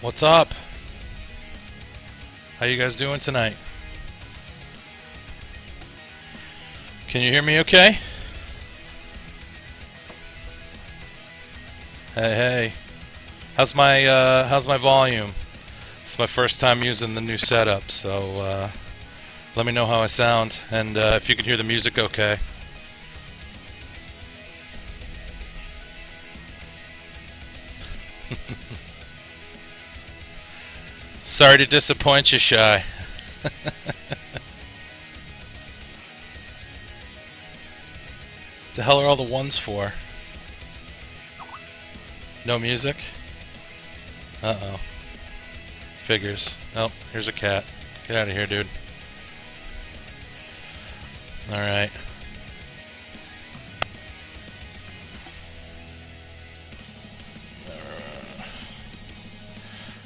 What's up? How you guys doing tonight? Can you hear me okay? Hey, hey. How's my volume? It's my first time using the new setup, so let me know how I sound and if you can hear the music okay. Sorry to disappoint you, Shy. The hell are all the ones for? No music? Uh-oh. Figures. Oh, here's a cat. Get out of here, dude. Alright.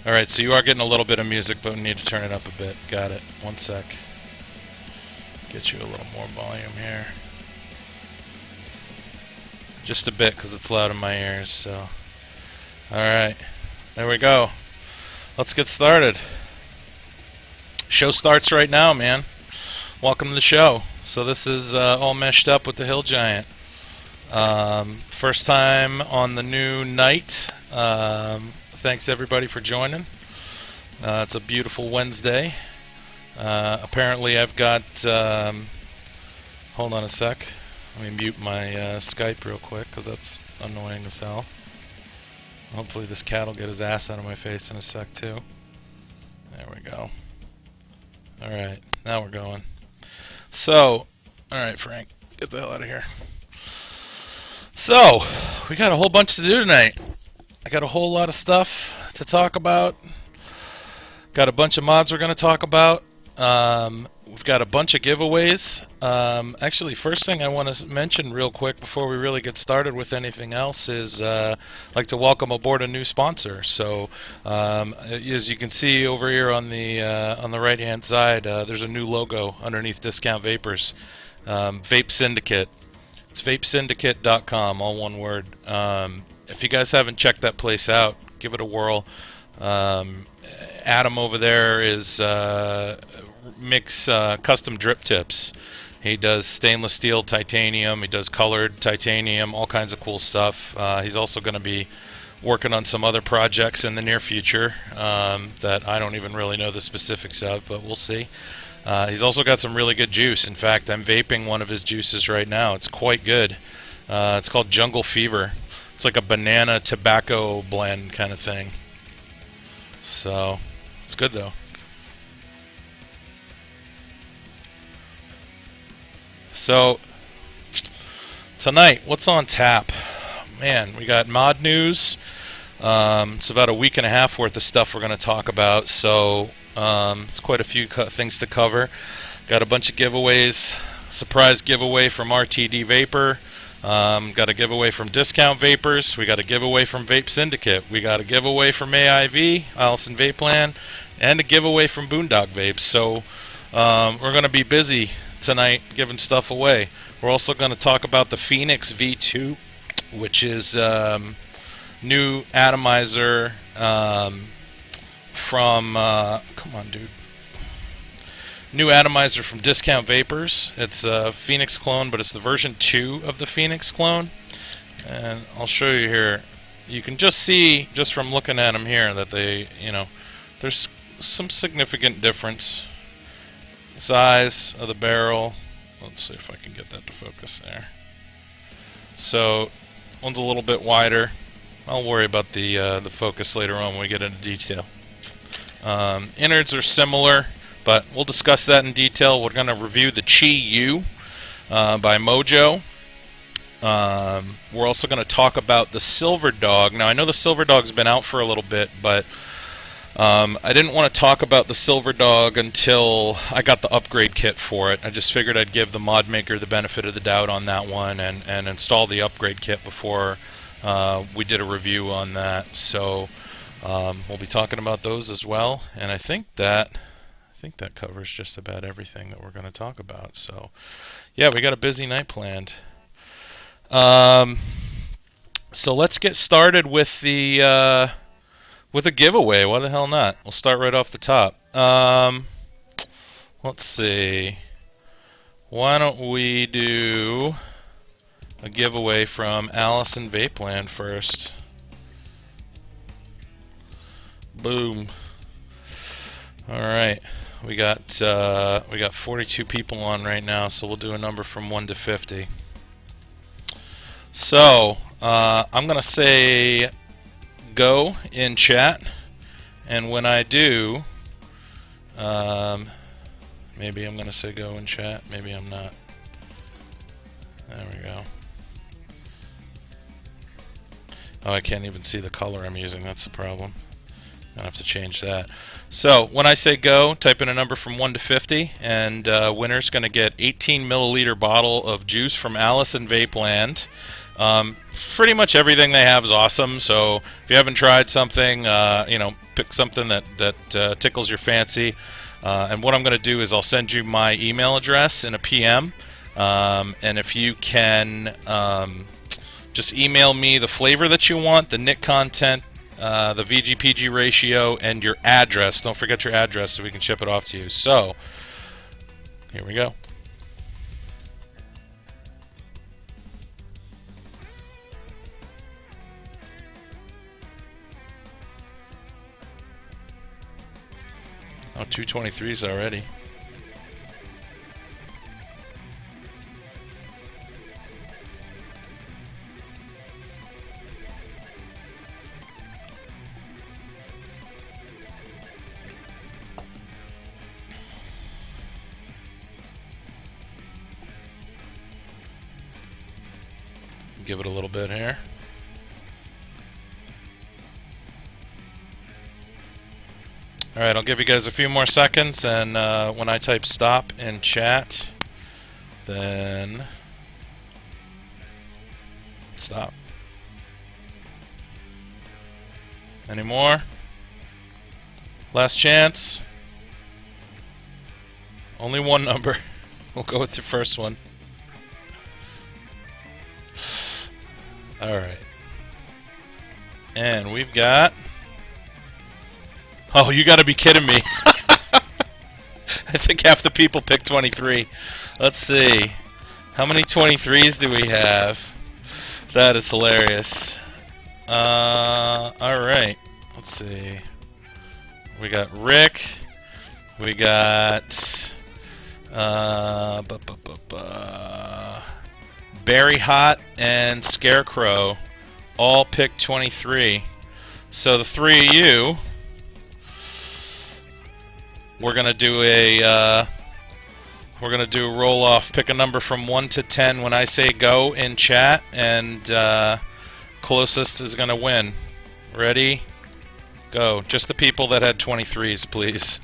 Alright, so you are getting a little bit of music, but we need to turn it up a bit. Got it. One sec. Get you a little more volume here. Just a bit, because it's loud in my ears, so... Alright. There we go. Let's get started. Show starts right now, man. Welcome to the show. So this is all meshed up with the Hill Giant. First time on the new night. Thanks everybody for joining. It's a beautiful Wednesday. Apparently I've got... hold on a sec. Let me mute my Skype real quick, because that's annoying as hell. Hopefully this cat will get his ass out of my face in a sec too. There we go. Alright, now we're going. So, alright Frank, get the hell out of here. So, we got a whole bunch to do tonight. I got a whole lot of stuff to talk about. Got a bunch of mods we're going to talk about. We've got a bunch of giveaways. Actually, first thing I want to mention real quick before we really get started with anything else is I'd like to welcome aboard a new sponsor. So, as you can see over here on the right-hand side, there's a new logo underneath Discount Vapors. Vape Syndicate. It's vapesyndicate.com, all one word. If you guys haven't checked that place out, give it a whirl. Adam over there is makes custom drip tips. He does stainless steel, titanium. He does colored titanium, all kinds of cool stuff. He's also going to be working on some other projects in the near future that I don't even really know the specifics of, but we'll see. He's also got some really good juice. In fact, I'm vaping one of his juices right now. It's quite good. It's called Jungle Fever. It's like a banana tobacco blend kind of thing. So, it's good though. So, tonight, what's on tap? Man, we got mod news. It's about a week and a half worth of stuff we're going to talk about. So, it's quite a few things to cover. Got a bunch of giveaways. Surprise giveaway from RTD Vapor. Got a giveaway from Discount Vapors. We got a giveaway from Vape Syndicate. We got a giveaway from AIV, Allison Vape Plan, and a giveaway from Boondock Vapes. So we're going to be busy tonight giving stuff away. We're also going to talk about the Phoenix V2, which is new atomizer from... come on, dude. New atomizer from Discount Vapors. It's a Phoenix clone, but it's the version 2 of the Phoenix clone. And I'll show you here. You can just see, just from looking at them here, that they, there's some significant difference. Size of the barrel. Let's see if I can get that to focus there. So, one's a little bit wider. I'll worry about the focus later on when we get into detail. Innards are similar, but we'll discuss that in detail. We're going to review the Chi U by Mojo. We're also going to talk about the Silver Dog. Now, I know the Silver Dog's been out for a little bit, but I didn't want to talk about the Silver Dog until I got the upgrade kit for it. I just figured I'd give the mod maker the benefit of the doubt on that one and install the upgrade kit before we did a review on that. So we'll be talking about those as well, and I think that covers just about everything that we're going to talk about. So, yeah, we got a busy night planned. So let's get started with the With a giveaway, why the hell not? We'll start right off the top. Let's see. Why don't we do a giveaway from Allison Vapeland first? Boom. All right. We got 42 people on right now, so we'll do a number from 1 to 50. So I'm gonna say go in chat, and when I do, maybe I'm gonna say go in chat. Maybe I'm not. There we go. Oh, I can't even see the color I'm using. That's the problem. I have to change that. So when I say go, type in a number from 1 to 50, and winner's going to get 18 milliliter bottle of juice from Allison Vapeland. Pretty much everything they have is awesome. So if you haven't tried something, pick something that tickles your fancy. And what I'm going to do is I'll send you my email address in a PM, and if you can just email me the flavor that you want, the nic content, the VG/PG ratio, and your address. Don't forget your address so we can ship it off to you. So, here we go. Oh, 223s already. Give it a little bit here. Alright, I'll give you guys a few more seconds, and when I type stop in chat, then stop. Any more? Last chance. Only one number. We'll go with the first one. Alright. And we've got... Oh, you gotta be kidding me. I think half the people picked 23. Let's see. How many 23s do we have? That is hilarious. Alright. Let's see. We got Rick. We got... Berry Hot and Scarecrow all picked 23. So the three of you, we're gonna do a roll off. Pick a number from 1 to 10 when I say go in chat, and closest is gonna win. Ready? Go. Just the people that had 23s, please.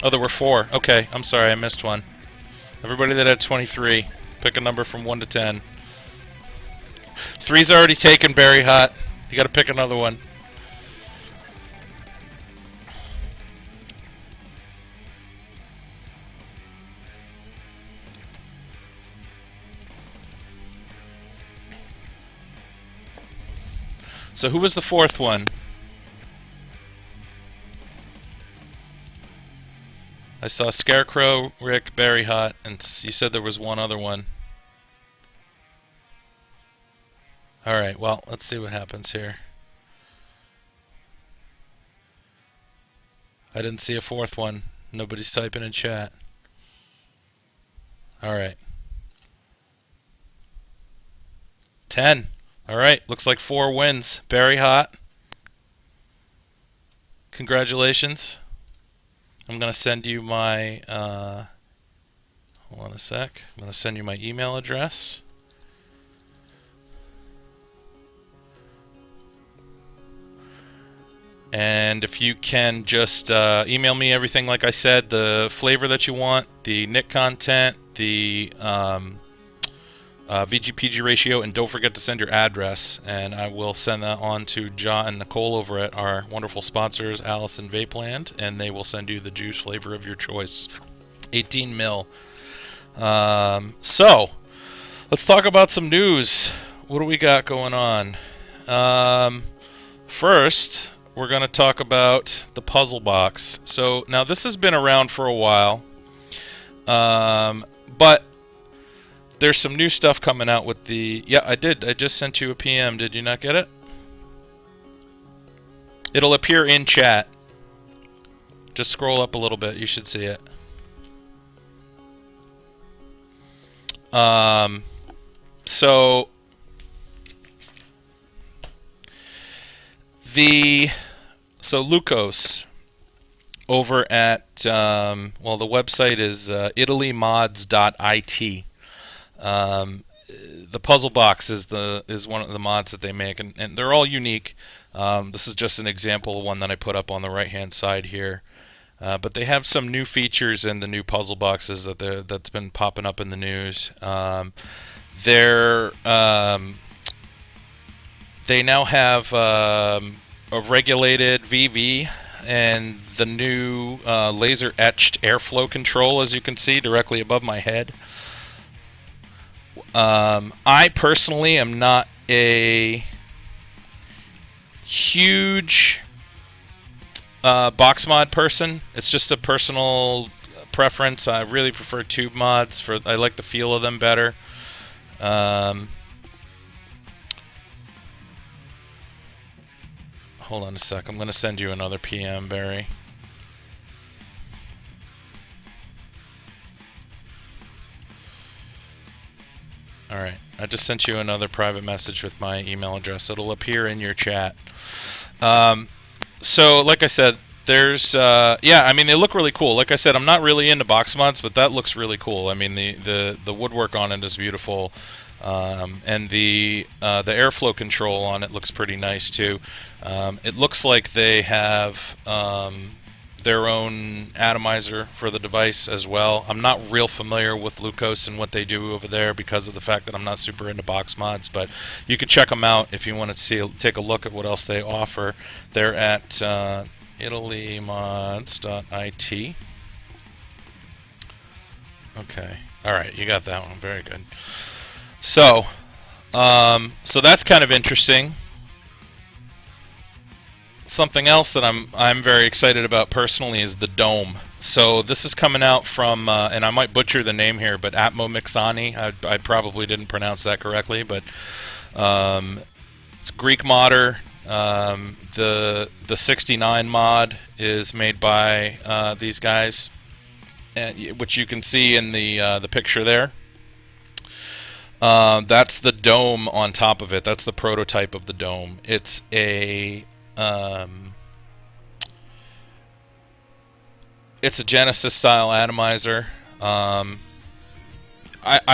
Oh, there were 4. Okay, I'm sorry, I missed one. Everybody that had 23, pick a number from 1 to 10. 3's already taken, Berry Hot. You gotta pick another one. So who was the 4th one? I saw Scarecrow, Rick, Berry Hot, and you said there was one other one. Alright, well, let's see what happens here. I didn't see a 4th one. Nobody's typing in chat. Alright. 10. Alright, looks like 4 wins. Berry Hot. Congratulations. I'm going to send you my, hold on a sec. I'm going to send you my email address. And if you can just email me everything like I said, the flavor that you want, the nic content, the VG/PG ratio, and don't forget to send your address, and I will send that on to John and Nicole over at our wonderful sponsors, Allison Vapeland, and they will send you the juice flavor of your choice. 18 mil. So, Let's talk about some news. What do we got going on? First, we're going to talk about the puzzle box. So now this has been around for a while, but there's some new stuff coming out with the... Yeah, I did. I just sent you a PM. Did you not get it? It'll appear in chat. Just scroll up a little bit. You should see it. So Lucos over at well, the website is italymods.it. The puzzle box is one of the mods that they make, and they're all unique. This is just an example of one that I put up on the right hand side here. But they have some new features in the new puzzle boxes that's been popping up in the news. They now have a regulated VV and the new laser etched airflow control, as you can see directly above my head. I personally am not a huge box mod person. It's just a personal preference. I really prefer tube mods. I like the feel of them better. Hold on a sec. I'm going to send you another PM, Barry. Alright, I just sent you another private message with my email address. It'll appear in your chat. So, like I said, there's, yeah, I mean, they look really cool. Like I said, I'm not really into box mods, but that looks really cool. I mean, the woodwork on it is beautiful. And the airflow control on it looks pretty nice, too. It looks like they have their own atomizer for the device as well. I'm not real familiar with Lucos and what they do over there because of the fact that I'm not super into box mods, but you can check them out if you want to take a look at what else they offer. They're at italymods.it. Okay, alright, you got that one. Very good. So that's kind of interesting. Something else that I'm very excited about personally is the Dome. So this is coming out from, and I might butcher the name here, but Atmo Mixani. I probably didn't pronounce that correctly, but it's Greek modder. The 69 mod is made by these guys, which you can see in the picture there. That's the Dome on top of it. That's the prototype of the Dome. It's a Genesis style atomizer. I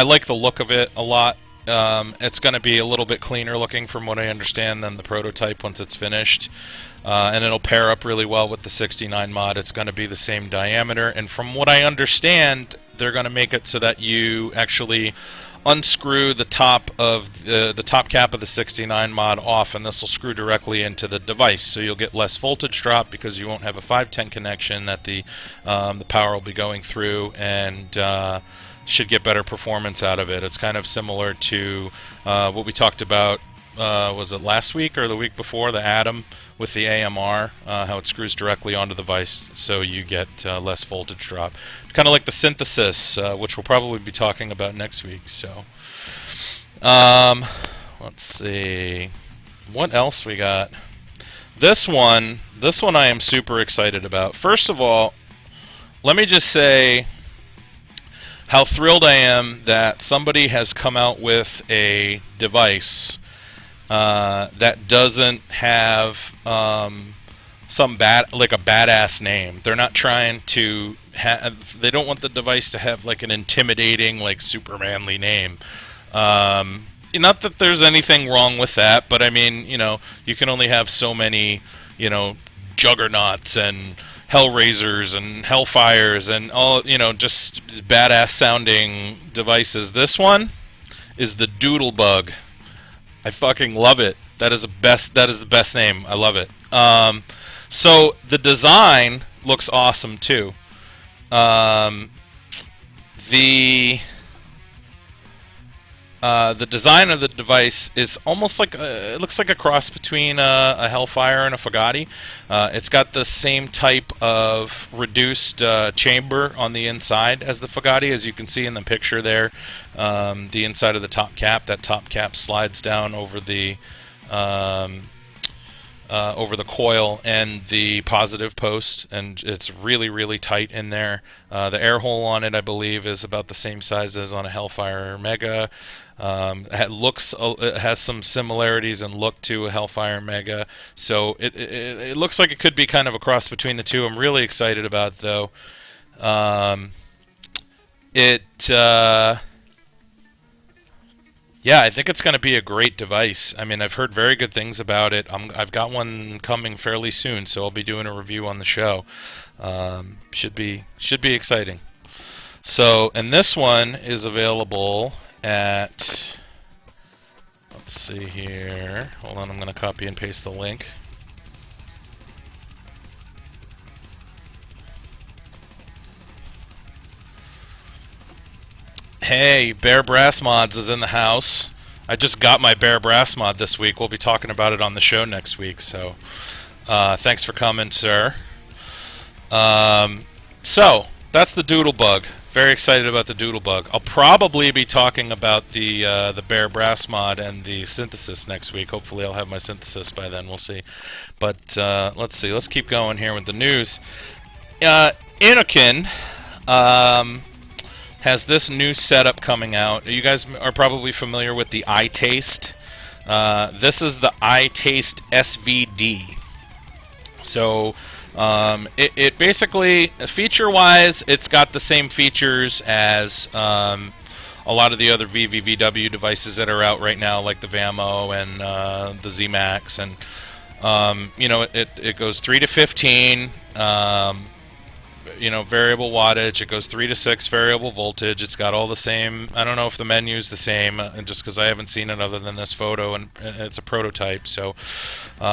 like the look of it a lot. It's going to be a little bit cleaner looking from what I understand than the prototype once it's finished. And it'll pair up really well with the 69 mod. It's going to be the same diameter, and from what I understand, they're going to make it so that you actually unscrew the top of the top cap of the 69 mod off, and this will screw directly into the device, so you'll get less voltage drop because you won't have a 510 connection that the power will be going through, and should get better performance out of it. It's kind of similar to what we talked about, was it last week or the week before, the Atom with the AMR, how it screws directly onto the device so you get less voltage drop. Kind of like the Synthesis, which we'll probably be talking about next week. So, let's see, what else we got. This one I am super excited about. First of all, let me just say how thrilled I am that somebody has come out with a device that doesn't have some like a badass name. They're not trying to they don't want the device to have like an intimidating, like super manly name. Not that there's anything wrong with that, but I mean, you know, you can only have so many, you know, Juggernauts and Hellraisers and Hellfires and all, you know, just badass sounding devices. This one is the Doodlebug. I fucking love it. That is the best name. I love it. So the design looks awesome too. The the design of the device is almost like it looks like a cross between a Hellfire and a Fugatti. It's got the same type of reduced chamber on the inside as the Fugatti, as you can see in the picture there. The inside of the top cap, that top cap slides down over the coil and the positive post, and it's really, really tight in there. The air hole on it, I believe, is about the same size as on a Hellfire Mega. It has some similarities in look to a Hellfire Mega, so it looks like it could be kind of a cross between the two. I'm really excited about it, though. Yeah, I think it's going to be a great device. I mean, I've heard very good things about it. I've got one coming fairly soon, so I'll be doing a review on the show. Should be exciting. So, and this one is available at, let's see here. Hold on, I'm going to copy and paste the link. Hey, Bear Brass Mods is in the house. I just got my Bear Brass mod this week. We'll be talking about it on the show next week, so thanks for coming, sir. So, that's the Doodlebug. Very excited about the Doodlebug. I'll probably be talking about the Bear Brass mod and the Synthesis next week. Hopefully I'll have my Synthesis by then. We'll see. But let's see. Let's keep going here with the news. Innokin has this new setup coming out. You guys are probably familiar with the iTaste. This is the iTaste SVD. So it basically, feature-wise, it's got the same features as a lot of the other VVVW devices that are out right now, like the Vamo and the ZMax, and you know, it goes 3 to 15. You know, variable wattage. It goes 3 to 6 variable voltage. It's got all the same. I don't know if the menu's the same, just because I haven't seen it other than this photo, and it's a prototype. So,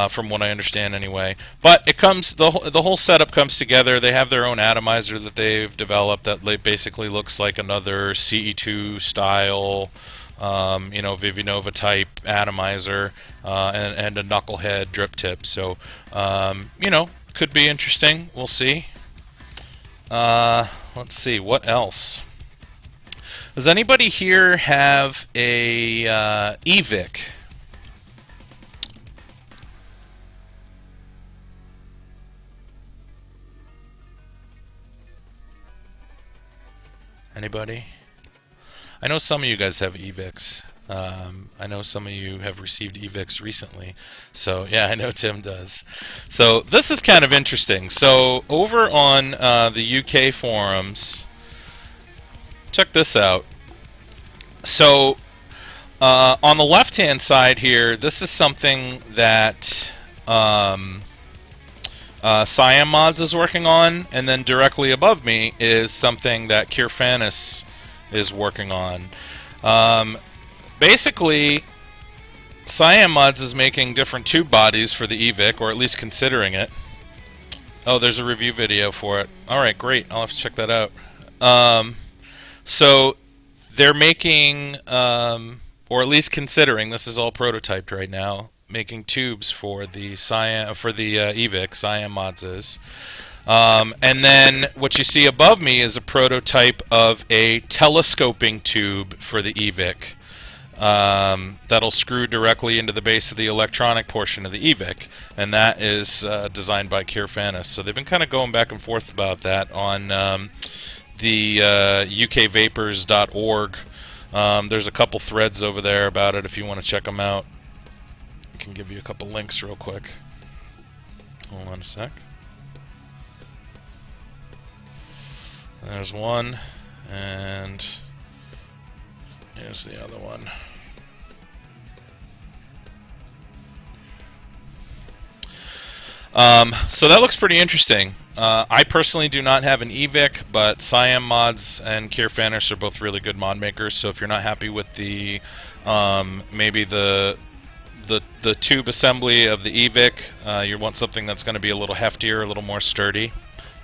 from what I understand, anyway. But it comes. The whole setup comes together. They have their own atomizer that they've developed that basically looks like another CE2 style, you know, Vivinova type atomizer, and a knucklehead drip tip. So, you know, could be interesting. We'll see. Let's see, what else? Does anybody here have a EVIC? Anybody? I know some of you guys have EVICs. I know some of you have received EVICs recently. So, yeah, I know Tim does. So, this is kind of interesting. So, over on the UK forums, check this out. So, on the left-hand side here, this is something that Cyan Mods is working on, and then directly above me is something that Kirfanis is working on. Basically, Cyan Mods is making different tube bodies for the EVIC, or at least considering it. Oh, there's a review video for it. Alright, great. I'll have to check that out. So, they're making, or at least considering, this is all prototyped right now, making tubes for the EVIC, Cyan Mods is. And then what you see above me is a prototype of a telescoping tube for the EVIC. That'll screw directly into the base of the electronic portion of the EVIC, and that is designed by Kirfanis. So they've been kind of going back and forth about that on the ukvapors.org. There's a couple threads over there about it if you want to check them out. I can give you a couple links real quick. Hold on a sec. There's one, and here's the other one. So that looks pretty interesting. I personally do not have an EVIC, but Cyan Mods and Kirfanis are both really good mod makers. So if you're not happy with the maybe the tube assembly of the EVIC, you want something that's going to be a little heftier, a little more sturdy,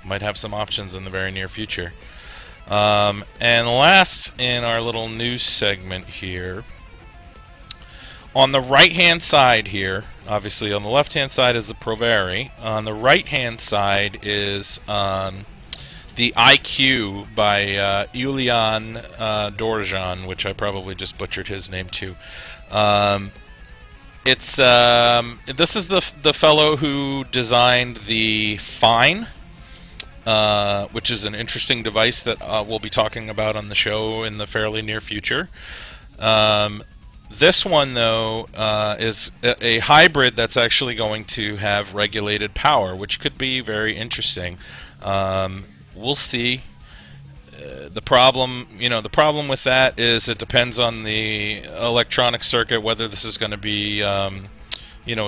might have some options in the very near future. And last in our little news segment here, On the right-hand side here, obviously on the left-hand side is the Provari. On the right-hand side is the IQ by Yulian Dorjan, which I probably just butchered his name too. This is the fellow who designed the Fine, which is an interesting device that we'll be talking about on the show in the fairly near future. This one, though, is a hybrid that's actually going to have regulated power, which could be very interesting. We'll see. The problem with that is it depends on the electronic circuit, whether this is going to be, a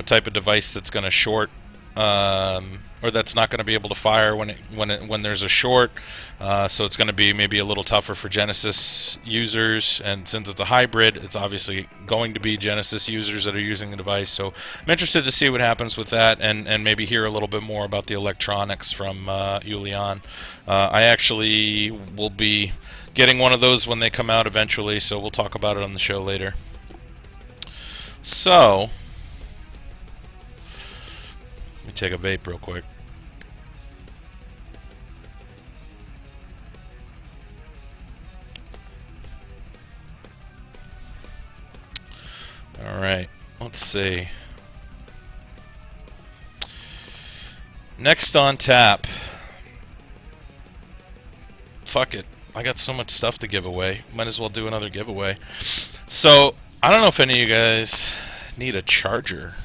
type of device that's going to short, or that's not going to be able to fire when there's a short. So it's going to be maybe a little tougher for Genesis users, and since it's a hybrid, it's obviously going to be Genesis users that are using the device. So I'm interested to see what happens with that, and maybe hear a little bit more about the electronics from Yulian. I actually will be getting one of those when they come out eventually, so we'll talk about it on the show later. So let me take a vape real quick. Alright, let's see. Next on tap. Fuck it. I got so much stuff to give away. Might as well do another giveaway. So, I don't know if any of you guys need a charger,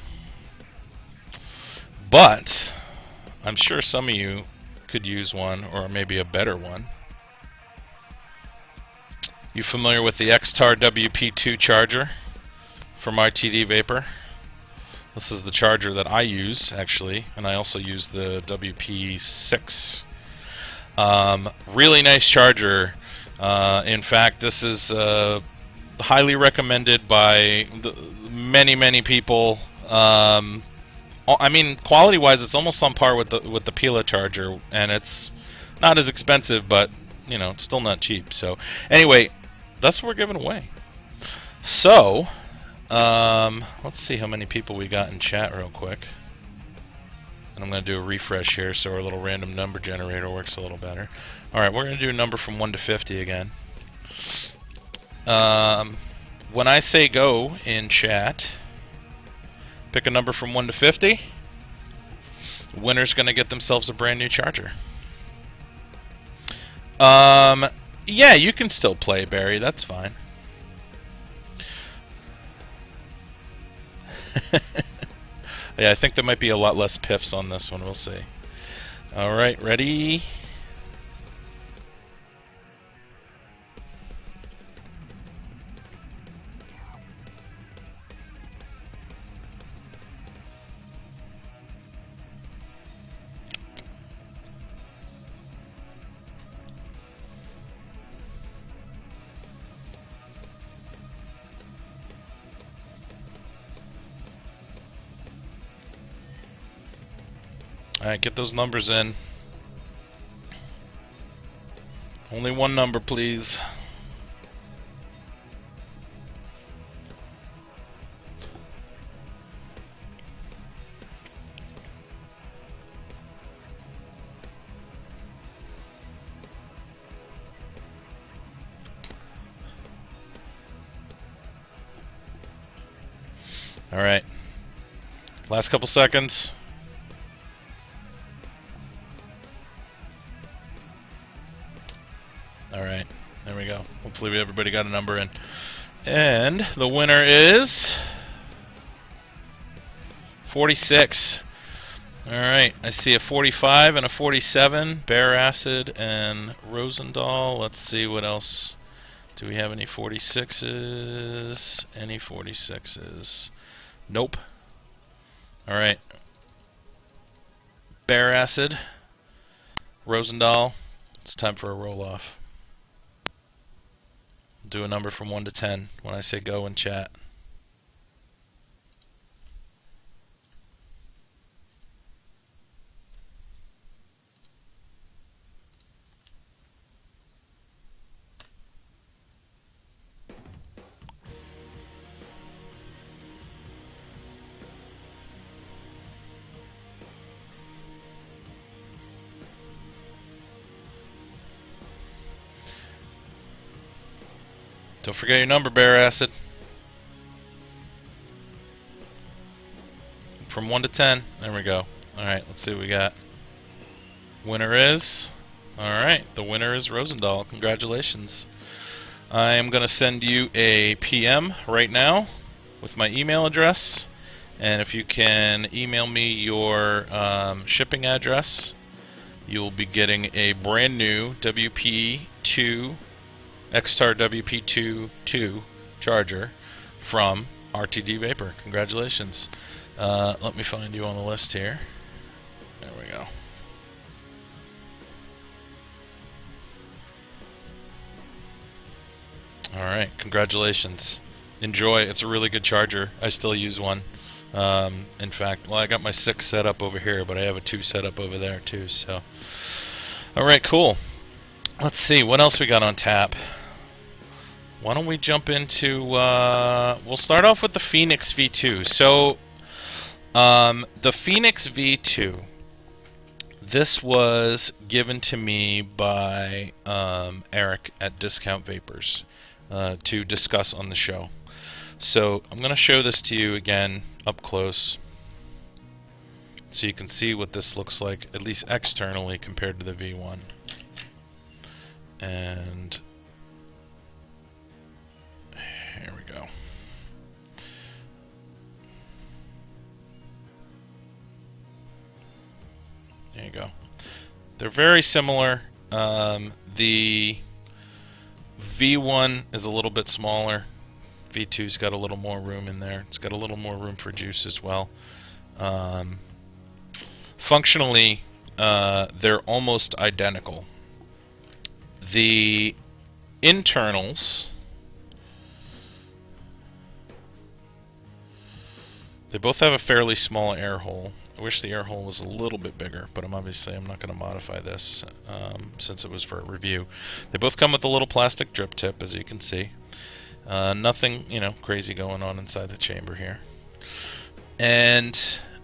but I'm sure some of you could use one, or maybe a better one. You familiar with the Xtar WP2 charger from RTD Vapor? This is the charger that I use, actually, and I also use the WP6. Really nice charger. In fact, this is highly recommended by many people. I mean, quality-wise, it's almost on par with the Pila charger, and it's not as expensive, but it's still not cheap. So, anyway, that's what we're giving away. So, let's see how many people we got in chat real quick. And I'm going to do a refresh here so our little random number generator works a little better. Alright, we're going to do a number from 1 to 50 again. When I say go in chat, pick a number from 1 to 50. Winner's going to get themselves a brand new charger. Yeah, you can still play, Barry. That's fine. Yeah, I think there might be a lot less piffs on this one. We'll see. Alright, ready? Alright, get those numbers in. Only one number, please. Alright. Last couple seconds. Alright, there we go. Hopefully everybody got a number in. And the winner is 46. Alright, I see a 45 and a 47. Bear Acid and Rosendahl. Let's see what else. Do we have any 46s? Any 46s? Nope. Alright. Bear Acid. Rosendahl. It's time for a roll-off. Do a number from 1 to 10 when I say go in chat. Don't forget your number, Bear Acid. From 1 to 10. There we go. Alright, let's see what we got. Winner is... Alright, the winner is Rosendahl. Congratulations. I am going to send you a PM right now with my email address. And if you can email me your shipping address, you'll be getting a brand new WP2 X-Star WP2 charger from RTD Vapor. Congratulations. Let me find you on the list here. There we go. Alright, congratulations. Enjoy. It's a really good charger. I still use one. In fact, well, I got my 6 set up over here, but I have a 2 set up over there too. So, alright, cool. Let's see, what else we got on tap? Why don't we jump into, we'll start off with the Phoenix V2. So, the Phoenix V2, this was given to me by Eric at Discount Vapors to discuss on the show. So, I'm going to show this to you again up close so you can see what this looks like, at least externally, compared to the V1. And here we go. There you go. They're very similar. The V1 is a little bit smaller. V2's got a little more room in there. It's got a little more room for juice as well. Functionally, they're almost identical. The internals, they both have a fairly small air hole. I wish the air hole was a little bit bigger, but I'm not going to modify this since it was for a review. They both come with a little plastic drip tip, as you can see. Nothing, crazy going on inside the chamber here. And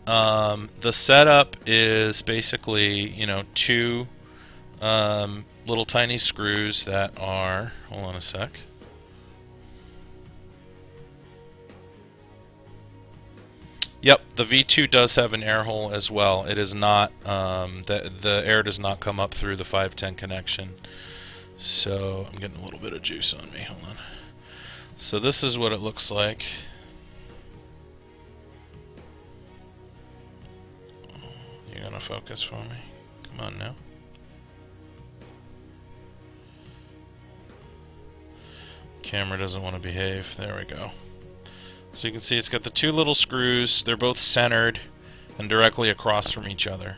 the setup is basically, 2 little tiny screws that are, hold on a sec. Yep, the V2 does have an air hole as well. It is not, the air does not come up through the 510 connection. So, I'm getting a little bit of juice on me, hold on. So this is what it looks like. You're gonna focus for me? Come on now. Camera doesn't want to behave. There we go. So you can see it's got the 2 little screws. They're both centered and directly across from each other.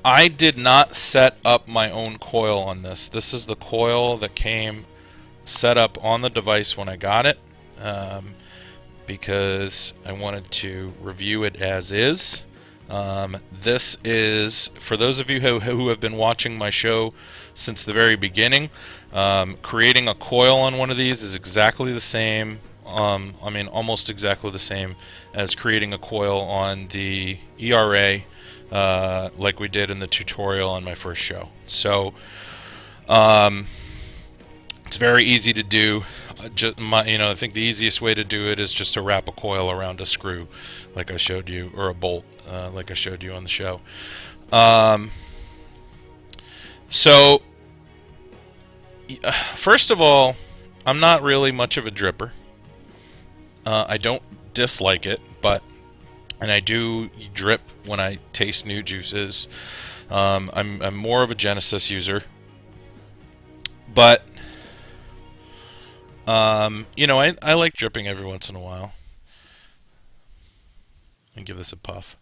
I did not set up my own coil on this. This is the coil that came set up on the device when I got it, because I wanted to review it as is. This is, for those of you who have been watching my show since the very beginning, creating a coil on one of these is exactly the same, almost exactly the same as creating a coil on the ERA, like we did in the tutorial on my first show. So, it's very easy to do. I think the easiest way to do it is just to wrap a coil around a screw, like I showed you, or a bolt, like I showed you on the show. So, first of all, I'm not really much of a dripper. I don't dislike it, and I do drip when I taste new juices. I'm more of a Genesis user, but I like dripping every once in a while. And give this a puff.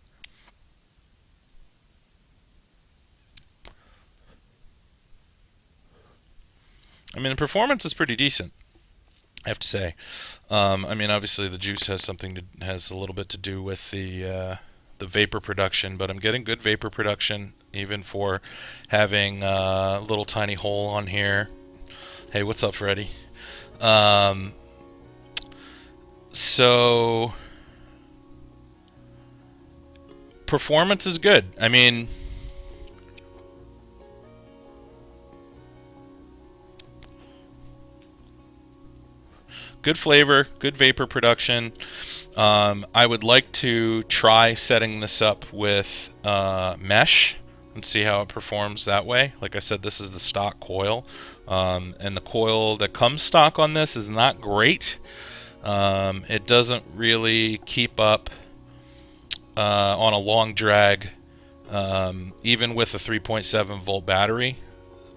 The performance is pretty decent, I have to say. Obviously the juice has a little bit to do with the vapor production, but I'm getting good vapor production even for having a little tiny hole on here. Hey, what's up, Freddy? So performance is good. good flavor, good vapor production. I would like to try setting this up with mesh and see how it performs that way. Like I said, this is the stock coil, and the coil that comes stock on this is not great. It doesn't really keep up on a long drag, even with a 3.7 volt battery.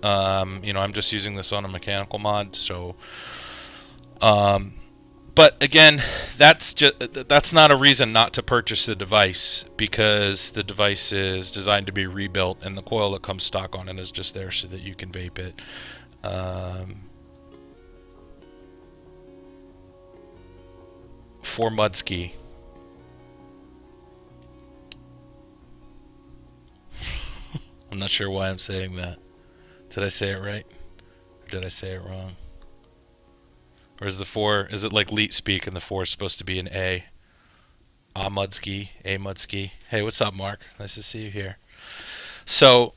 I'm just using this on a mechanical mod, so. But again, that's not a reason not to purchase the device, because the device is designed to be rebuilt, and the coil that comes stock on it is just there so that you can vape it. For Mudski. I'm not sure why I'm saying that. Did I say it right? Or did I say it wrong? Or is the 4, is it like Leet speak and the 4 is supposed to be an A? Mudski, A Mudski. Hey, what's up, Mark? Nice to see you here. So,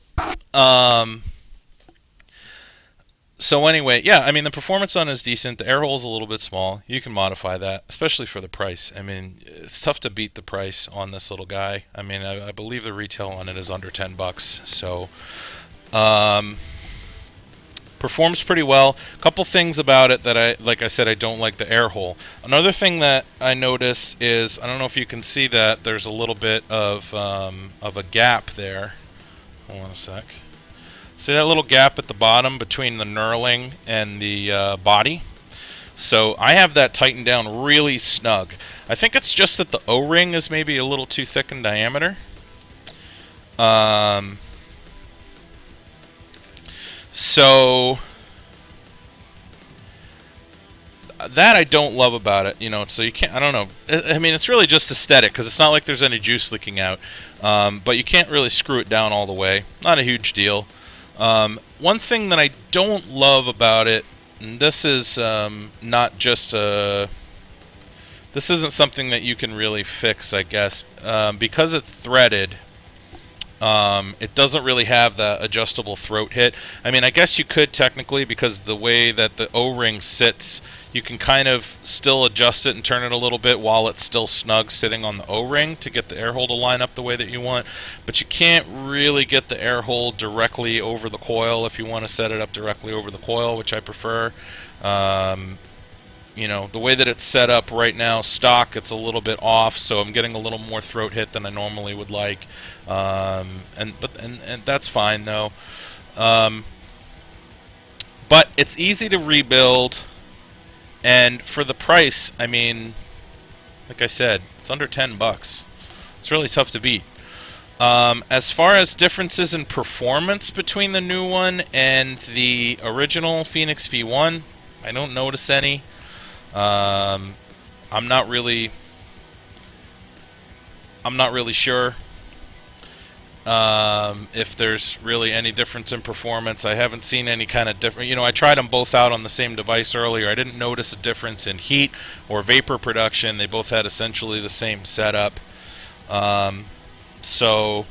anyway, yeah, I mean, the performance on it is decent. The air hole is a little bit small. You can modify that, especially for the price. I mean, it's tough to beat the price on this little guy. I mean, I believe the retail on it is under $10. So, performs pretty well. A couple things about it that like I said, I don't like the air hole. Another thing that I notice is, I don't know if you can see that, there's a little bit of a gap there. Hold on a sec. See that little gap at the bottom between the knurling and the body? So I have that tightened down really snug. I think it's just that the O-ring is maybe a little too thick in diameter. So that I don't love about it, so you can't, I don't know. I mean, it's really just aesthetic, because it's not like there's any juice leaking out. But you can't really screw it down all the way. Not a huge deal. One thing that I don't love about it, and this is not just this isn't something that you can really fix, I guess, because it's threaded. It doesn't really have the adjustable throat hit. I mean, I guess you could technically, because the way that the O-ring sits, you can kind of still adjust it and turn it a little bit while it's still snug sitting on the O-ring to get the air hole to line up the way that you want. But you can't really get the air hole directly over the coil if you want to set it up directly over the coil, which I prefer. The way that it's set up right now, stock, it's a little bit off, so I'm getting a little more throat hit than I normally would like. And that's fine though. But it's easy to rebuild, and for the price, I mean, like I said, it's under $10. It's really tough to beat. As far as differences in performance between the new one and the original Fenix V1, I don't notice any. I'm not really sure if there's really any difference in performance. I haven't seen any kind of different. I tried them both out on the same device earlier. I didn't notice a difference in heat or vapor production. They both had essentially the same setup. So,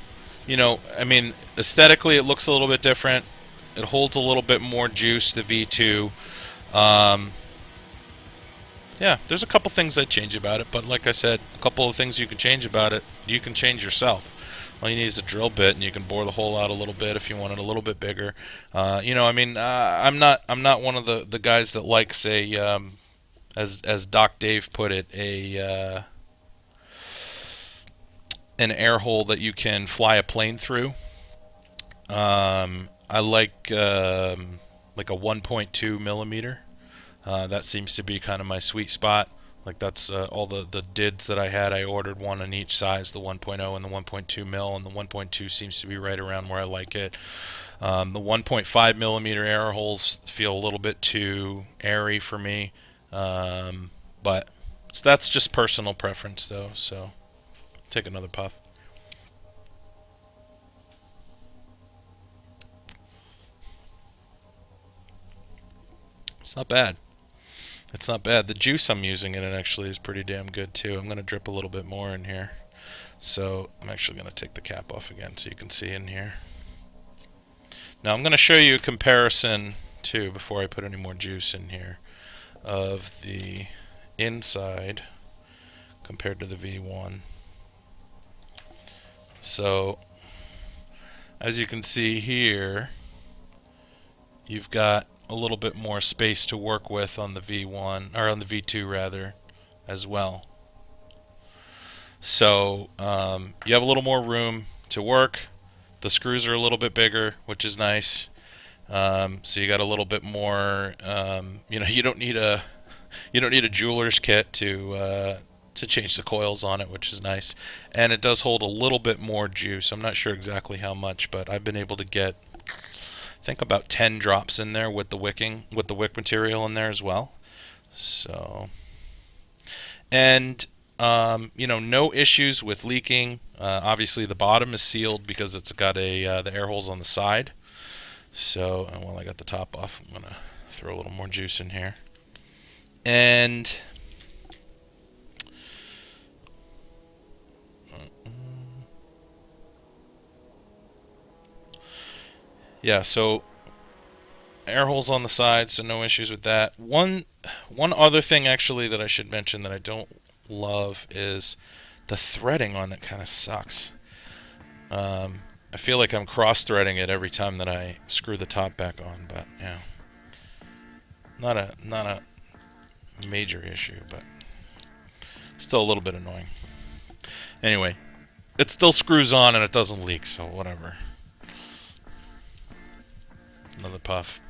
I mean, aesthetically it looks a little bit different. It holds a little bit more juice, the V2. Yeah, there's a couple things I'd change about it, but like I said, a couple of things you can change about it, you can change yourself. All you need is a drill bit, and you can bore the hole out a little bit if you want it a little bit bigger. I mean, I'm not one of the guys that likes a, as Doc Dave put it, an air hole that you can fly a plane through. I like a 1.2 millimeter. That seems to be kind of my sweet spot. Like that's all the DIDs that I had. I ordered one on each size, the 1.0 and the 1.2 mil, and the 1.2 seems to be right around where I like it. The 1.5 millimeter air holes feel a little bit too airy for me, but that's just personal preference though. So take another puff. It's not bad. It's not bad. The juice I'm using in it actually is pretty damn good too. I'm going to drip a little bit more in here. So I'm actually going to take the cap off again so you can see in here. Now I'm going to show you a comparison too before I put any more juice in here. of the inside compared to the V1. So as you can see here, you've got a little bit more space to work with on the V1, or on the V2 rather, as well. So you have a little more room to work. The screws are a little bit bigger, which is nice. So you got a little bit more. You don't need a jeweler's kit to change the coils on it, which is nice. And it does hold a little bit more juice. I'm not sure exactly how much, but I've been able to get, I think, about 10 drops in there with the wicking, with the wick material in there as well. So, and no issues with leaking. Obviously, the bottom is sealed because it's got the air holes on the side. So, and while I got the top off, I'm gonna throw a little more juice in here. And yeah, so air holes on the side, so no issues with that. One other thing actually that I should mention that I don't love is the threading on it. Kind of sucks. I feel like I'm cross-threading it every time that I screw the top back on, but yeah, not a major issue, but still a little bit annoying. Anyway, it still screws on and it doesn't leak, so whatever. Another puff.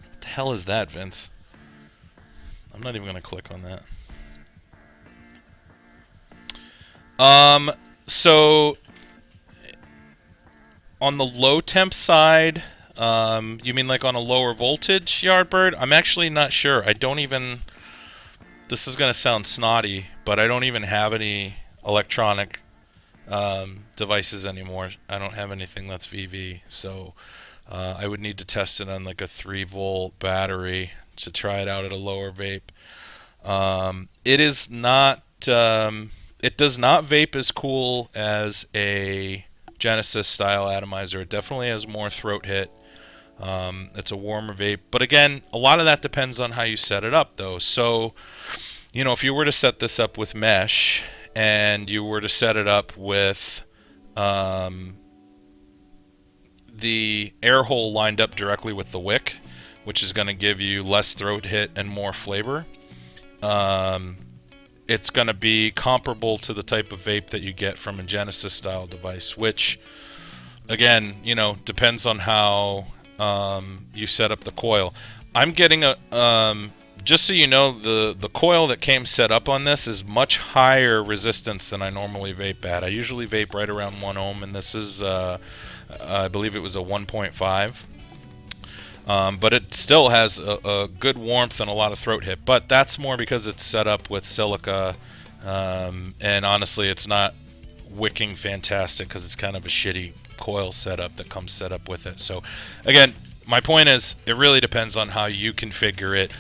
What the hell is that, Vince? I'm not even gonna click on that. So on the low temp side, you mean like on a lower voltage Yardbird? I'm actually not sure. I don't even. This is gonna sound snotty, but I don't even have any electronic devices anymore. I don't have anything that's VV, so I would need to test it on like a 3-volt battery to try it out at a lower vape. It is not. It does not vape as cool as a Genesis style atomizer. It definitely has more throat hit. It's a warmer vape, but again, a lot of that depends on how you set it up, though. So, if you were to set this up with mesh, and you were to set it up with the air hole lined up directly with the wick, which is going to give you less throat hit and more flavor, it's going to be comparable to the type of vape that you get from a Genesis style device, which again, depends on how you set up the coil. I'm getting just so you know, the coil that came set up on this is much higher resistance than I normally vape at. I usually vape right around 1 ohm, and this is, I believe it was a 1.5. But it still has a good warmth and a lot of throat hit. But that's more because it's set up with silica, and honestly, it's not wicking fantastic because it's kind of a shitty coil setup that comes set up with it. So, again, my point is, it really depends on how you configure it.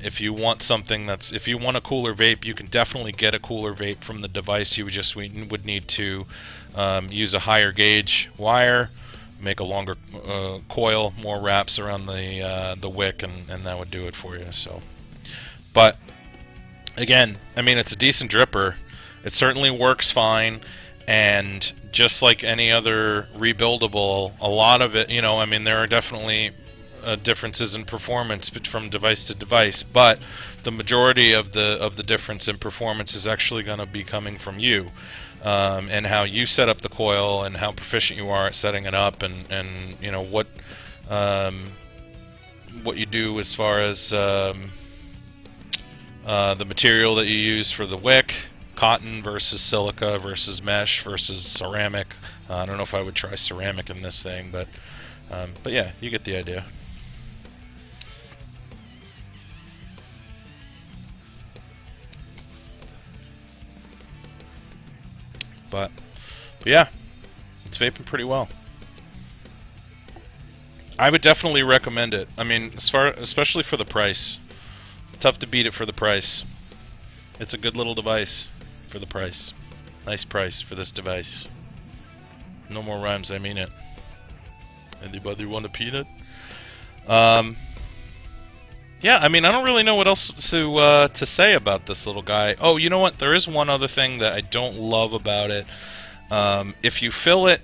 If you want if you want a cooler vape, you can definitely get a cooler vape from the device. You just would need to use a higher gauge wire, make a longer coil, more wraps around the wick, and that would do it for you. So, but again, I mean, it's a decent dripper. It certainly works fine, and just like any other rebuildable, a lot of it, I mean, there are definitely differences in performance from device to device, but the majority of the difference in performance is actually going to be coming from you. And how you set up the coil and how proficient you are at setting it up, and what you do as far as the material that you use for the wick, cotton versus silica versus mesh versus ceramic. I don't know if I would try ceramic in this thing, but yeah, you get the idea. But yeah, it's vaping pretty well. I would definitely recommend it. I mean, especially for the price. Tough to beat it for the price. It's a good little device for the price. Nice price for this device. No more rhymes, I mean it. Anybody want a peanut? Yeah, I mean, I don't really know what else to say about this little guy. Oh, you know what? There is one other thing that I don't love about it. If you fill it,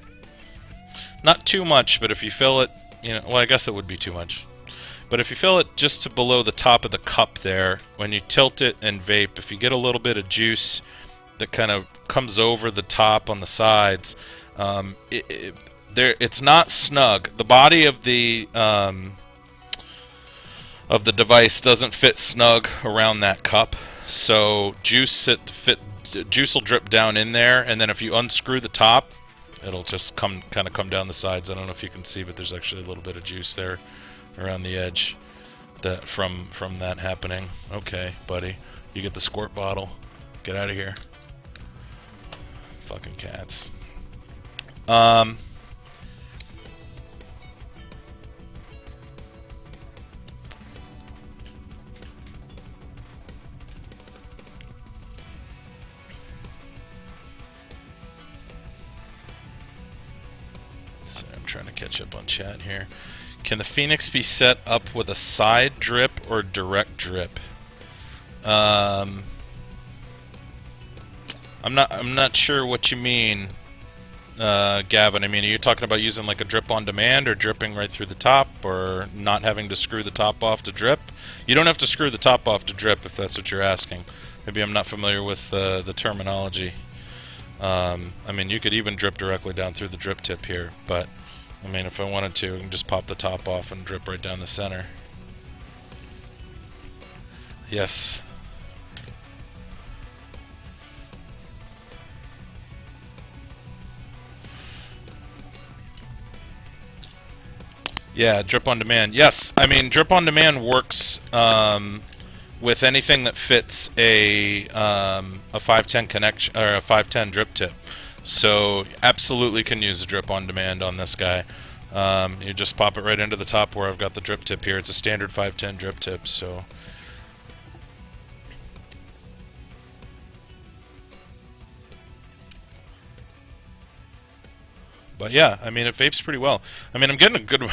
not too much, but if you fill it, you know, well, I guess it would be too much. But if you fill it just to below the top of the cup there, when you tilt it and vape, if you get a little bit of juice that kind of comes over the top on the sides, it's not snug. The body of the device doesn't fit snug around that cup, so juice will drip down in there, and then if you unscrew the top, it'll just kind of come down the sides. I don't know if you can see, but there's actually a little bit of juice there around the edge that from that happening. Okay, buddy, you get the squirt bottle. Get out of here. Fucking cats. So I'm trying to catch up on chat here. Can the Phoenix be set up with a side drip or direct drip? I'm not sure what you mean, Gavin. I mean, are you talking about using like a drip on demand, or dripping right through the top, or not having to screw the top off to drip? You don't have to screw the top off to drip if that's what you're asking. Maybe I'm not familiar with the terminology. I mean, you could even drip directly down through the drip tip here, but I mean, if I wanted to, I can just pop the top off and drip right down the center. Yes. Yeah, drip on demand. Yes, I mean, drip on demand works with anything that fits a 510 connection or a 510 drip tip. So absolutely can use a drip on demand on this guy. You just pop it right into the top where I've got the drip tip here. It's a standard 510 drip tip, so. But yeah, I mean, it vapes pretty well. I mean, I'm getting a good.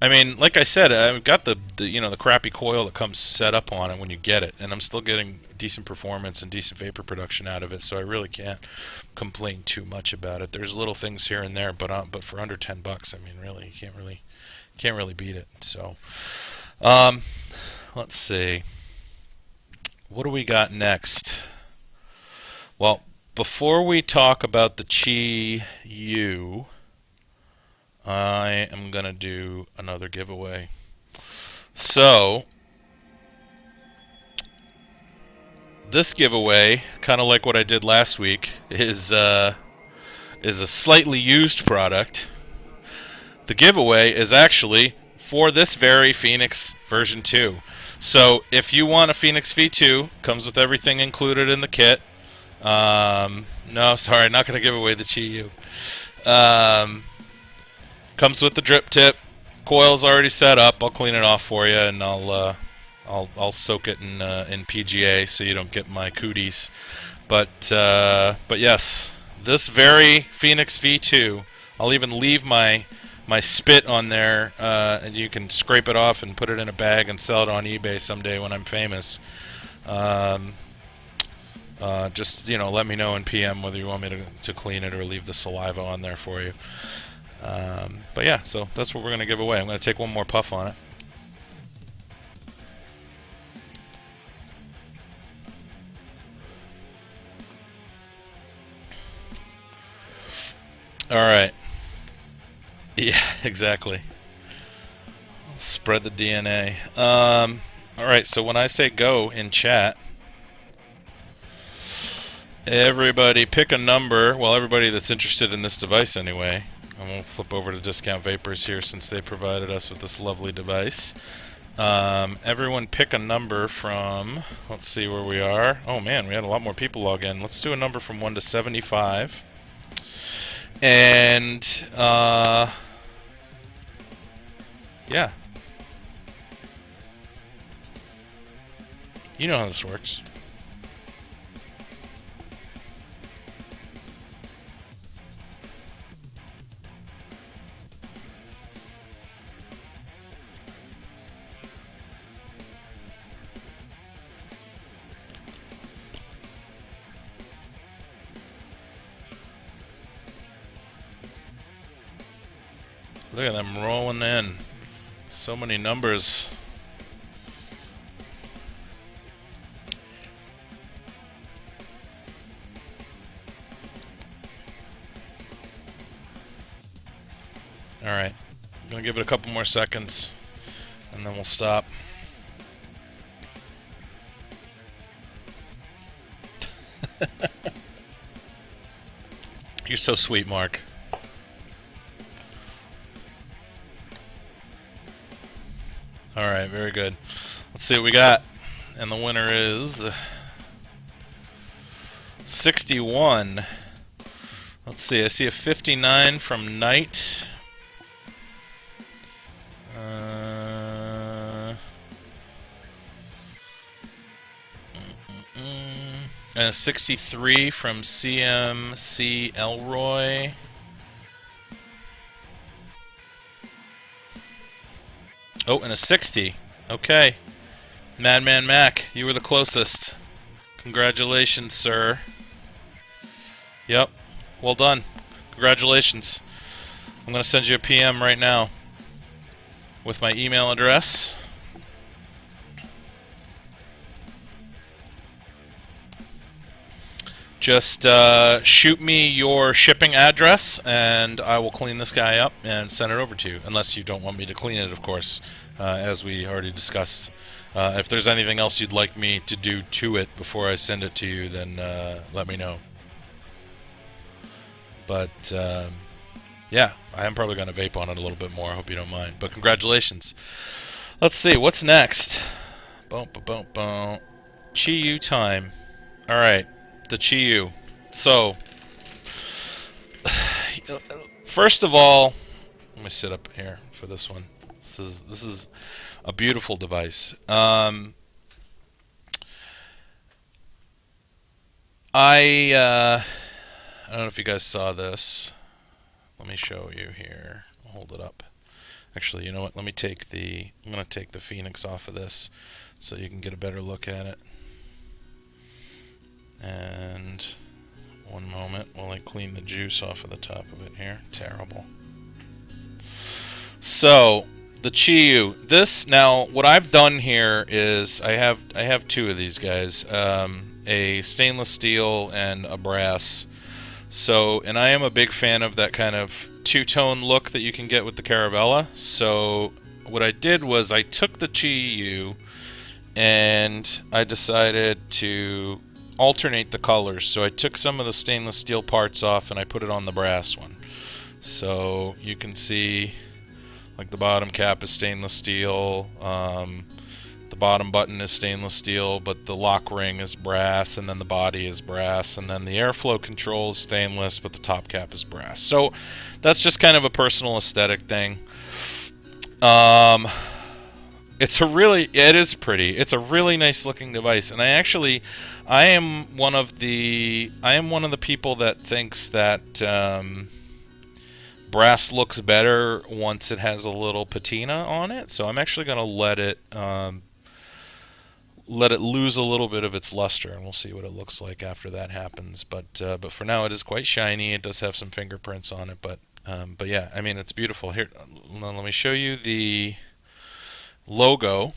I mean, like I said, I've got the the crappy coil that comes set up on it when you get it, and I'm still getting decent performance and decent vapor production out of it. So I really can't complain too much about it. There's little things here and there, but for under $10, I mean, really, you can't really beat it. So, let's see, what do we got next? Well, before we talk about the Qi U, I am going to do another giveaway. So, this giveaway, kind of like what I did last week, is a slightly used product. The giveaway is actually for this very Phoenix version 2. So, if you want a Phoenix V2, comes with everything included in the kit. No, sorry, not going to give away the Qi U. Comes with the drip tip. Coil's already set up. I'll clean it off for you, and I'll soak it in PGA so you don't get my cooties. But yes, this very Phoenix V2. I'll even leave my spit on there, and you can scrape it off and put it in a bag and sell it on eBay someday when I'm famous. Just let me know in PM whether you want me to clean it or leave the saliva on there for you. But yeah, so that's what we're going to give away. I'm going to take one more puff on it. Alright. Yeah, exactly. Spread the DNA. Alright, so when I say go in chat, everybody pick a number. Well, everybody that's interested in this device anyway. I'm going to flip over to Discount Vapors here since they provided us with this lovely device. Everyone pick a number from, let's see where we are. Oh man, we had a lot more people log in. Let's do a number from 1 to 75. And, yeah. You know how this works. Look at them rolling in. So many numbers. Alright, I'm gonna give it a couple more seconds and then we'll stop. You're so sweet, Mark. Alright, very good. Let's see what we got. And the winner is 61. Let's see, I see a 59 from Knight. And a 63 from CMC Elroy. Oh, and a 60. Okay. Madman Mac, you were the closest. Congratulations, sir. Yep. Well done. Congratulations. I'm going to send you a PM right now with my email address. Just shoot me your shipping address and I will clean this guy up and send it over to you. Unless you don't want me to clean it, of course, as we already discussed. If there's anything else you'd like me to do to it before I send it to you, then let me know. But yeah, I am probably going to vape on it a little bit more. I hope you don't mind. But congratulations. Let's see, what's next? Boom, boom, boom. Chi-Yu time. Alright, the Chi-Yu. So, first of all, let me sit up here for this one. This is a beautiful device. I don't know if you guys saw this. Let me show you here. I'll hold it up. Actually, you know what? I'm going to take the Phoenix off of this so you can get a better look at it. And one moment while I clean the juice off of the top of it here. Terrible. So, the Chi-Yu. This, now, what I've done here is I have two of these guys. A stainless steel and a brass. So, and I am a big fan of that kind of two-tone look that you can get with the Caravella. So, what I did was I took the Chi-Yu and I decided to alternate the colors. So I took some of the stainless steel parts off and I put it on the brass one. So you can see, like, the bottom cap is stainless steel. The bottom button is stainless steel, but the lock ring is brass, and then the body is brass, and then the airflow control is stainless, but the top cap is brass. So that's just kind of a personal aesthetic thing. It is pretty. It's a really nice looking device, and I am one of the people that thinks that brass looks better once it has a little patina on it. So I'm actually going to let it lose a little bit of its luster, and we'll see what it looks like after that happens. But for now, it is quite shiny. It does have some fingerprints on it, but yeah, I mean, it's beautiful. Here, let me show you the logo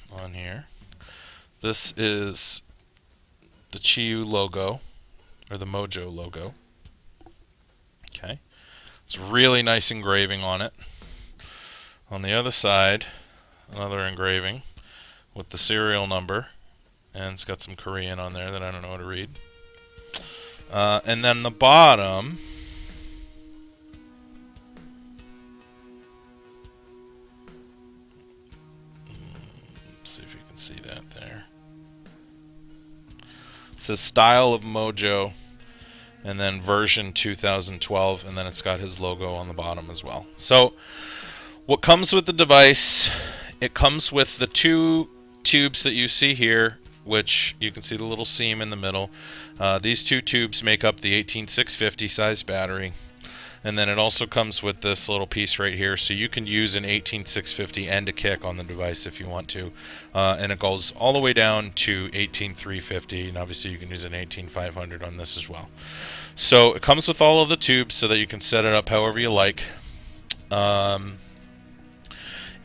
on here. This is the Chi-Yu logo, or the Mojo logo. Okay, it's really nice engraving on it. On the other side, another engraving with the serial number, and it's got some Korean on there that I don't know how to read. And then the bottom, let's see if you can see that there. It says Style of Mojo, and then version 2012, and then it's got his logo on the bottom as well. So what comes with the device, it comes with the two tubes that you see here, which you can see the little seam in the middle. These two tubes make up the 18650 size battery, and then it also comes with this little piece right here, so you can use an 18650 and a kick on the device if you want to, and it goes all the way down to 18350, and obviously you can use an 18500 on this as well. So it comes with all of the tubes so that you can set it up however you like.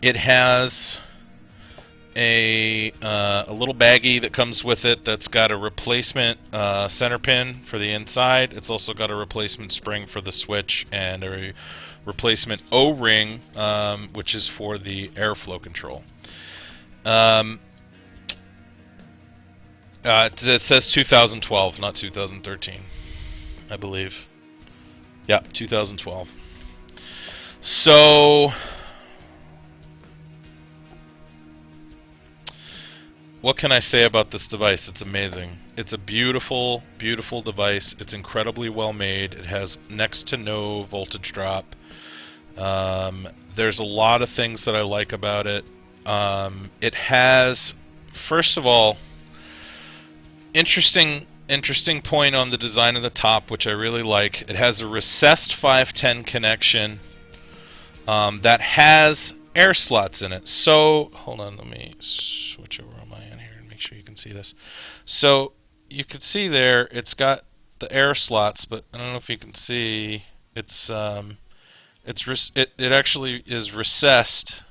It has a little baggie that comes with it that's got a replacement center pin for the inside. It's also got a replacement spring for the switch and a replacement O-ring, which is for the airflow control. It says 2012, not 2013, I believe. Yeah, 2012. So, what can I say about this device? It's amazing. It's a beautiful, beautiful device. It's incredibly well made. It has next to no voltage drop. There's a lot of things that I like about it. It has, first of all, interesting point on the design of the top, which I really like. It has a recessed 510 connection that has air slots in it. So, hold on, let me switch over on my end here and make sure you can see this. So, you can see there, it's got the air slots, but I don't know if you can see, it actually is recessed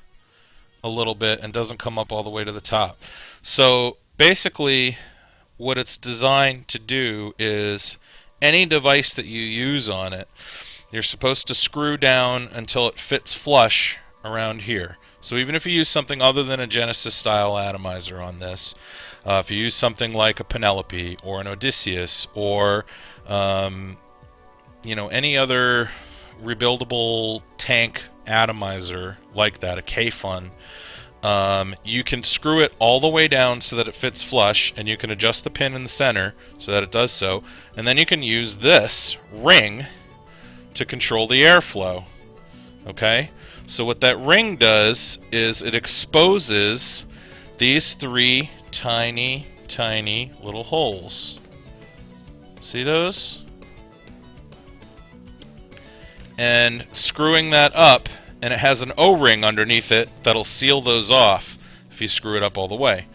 a little bit and doesn't come up all the way to the top. So, basically, what it's designed to do is any device that you use on it, you're supposed to screw down until it fits flush around here. So even if you use something other than a Genesis style atomizer on this, if you use something like a Penelope or an Odysseus or you know, any other rebuildable tank atomizer like that, a K-Fun, you can screw it all the way down so that it fits flush, and you can adjust the pin in the center so that it does so, and then you can use this ring to control the airflow. Okay? So what that ring does is it exposes these three tiny, tiny little holes. See those? And screwing that up, and it has an O-ring underneath it that'll seal those off if you screw it up all the way.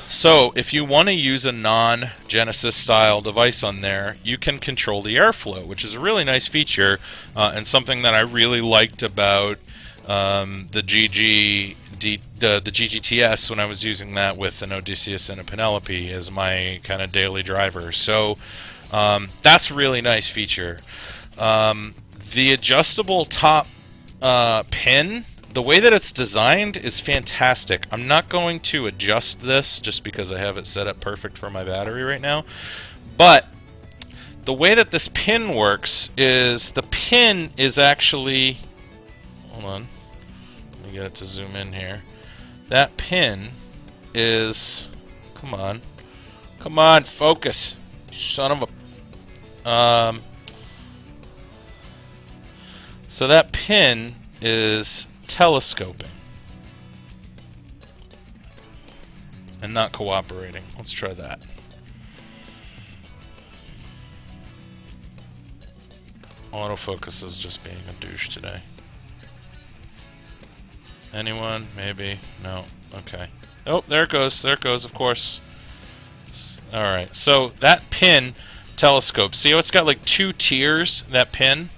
So if you want to use a non-Genesis style device on there, you can control the airflow, which is a really nice feature and something that I really liked about the GGTS when I was using that with an Odysseus and a Penelope as my kind of daily driver. So that's a really nice feature. The adjustable top pin, the way that it's designed is fantastic. I'm not going to adjust this just because I have it set up perfect for my battery right now. But the way that this pin works is the pin is actually, hold on, let me get it to zoom in here. That pin is, come on, focus, son of a, so that pin is telescoping and not cooperating. Let's try that. Autofocus is just being a douche today. Anyone? Maybe? No. Okay. Oh, there it goes. There it goes, of course. Alright, so that pin telescopes. See how it's got like two tiers, that pin?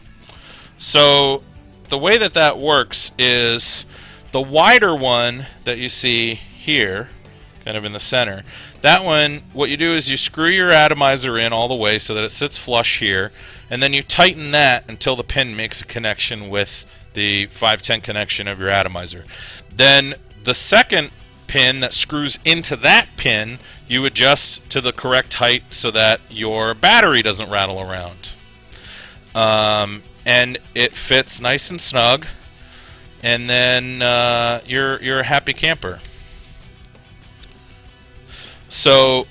So the way that that works is the wider one that you see here, kind of in the center, that one, what you do is you screw your atomizer in all the way so that it sits flush here, and then you tighten that until the pin makes a connection with the 510 connection of your atomizer. Then the second pin that screws into that pin, you adjust to the correct height so that your battery doesn't rattle around. And it fits nice and snug, and then you're a happy camper. So,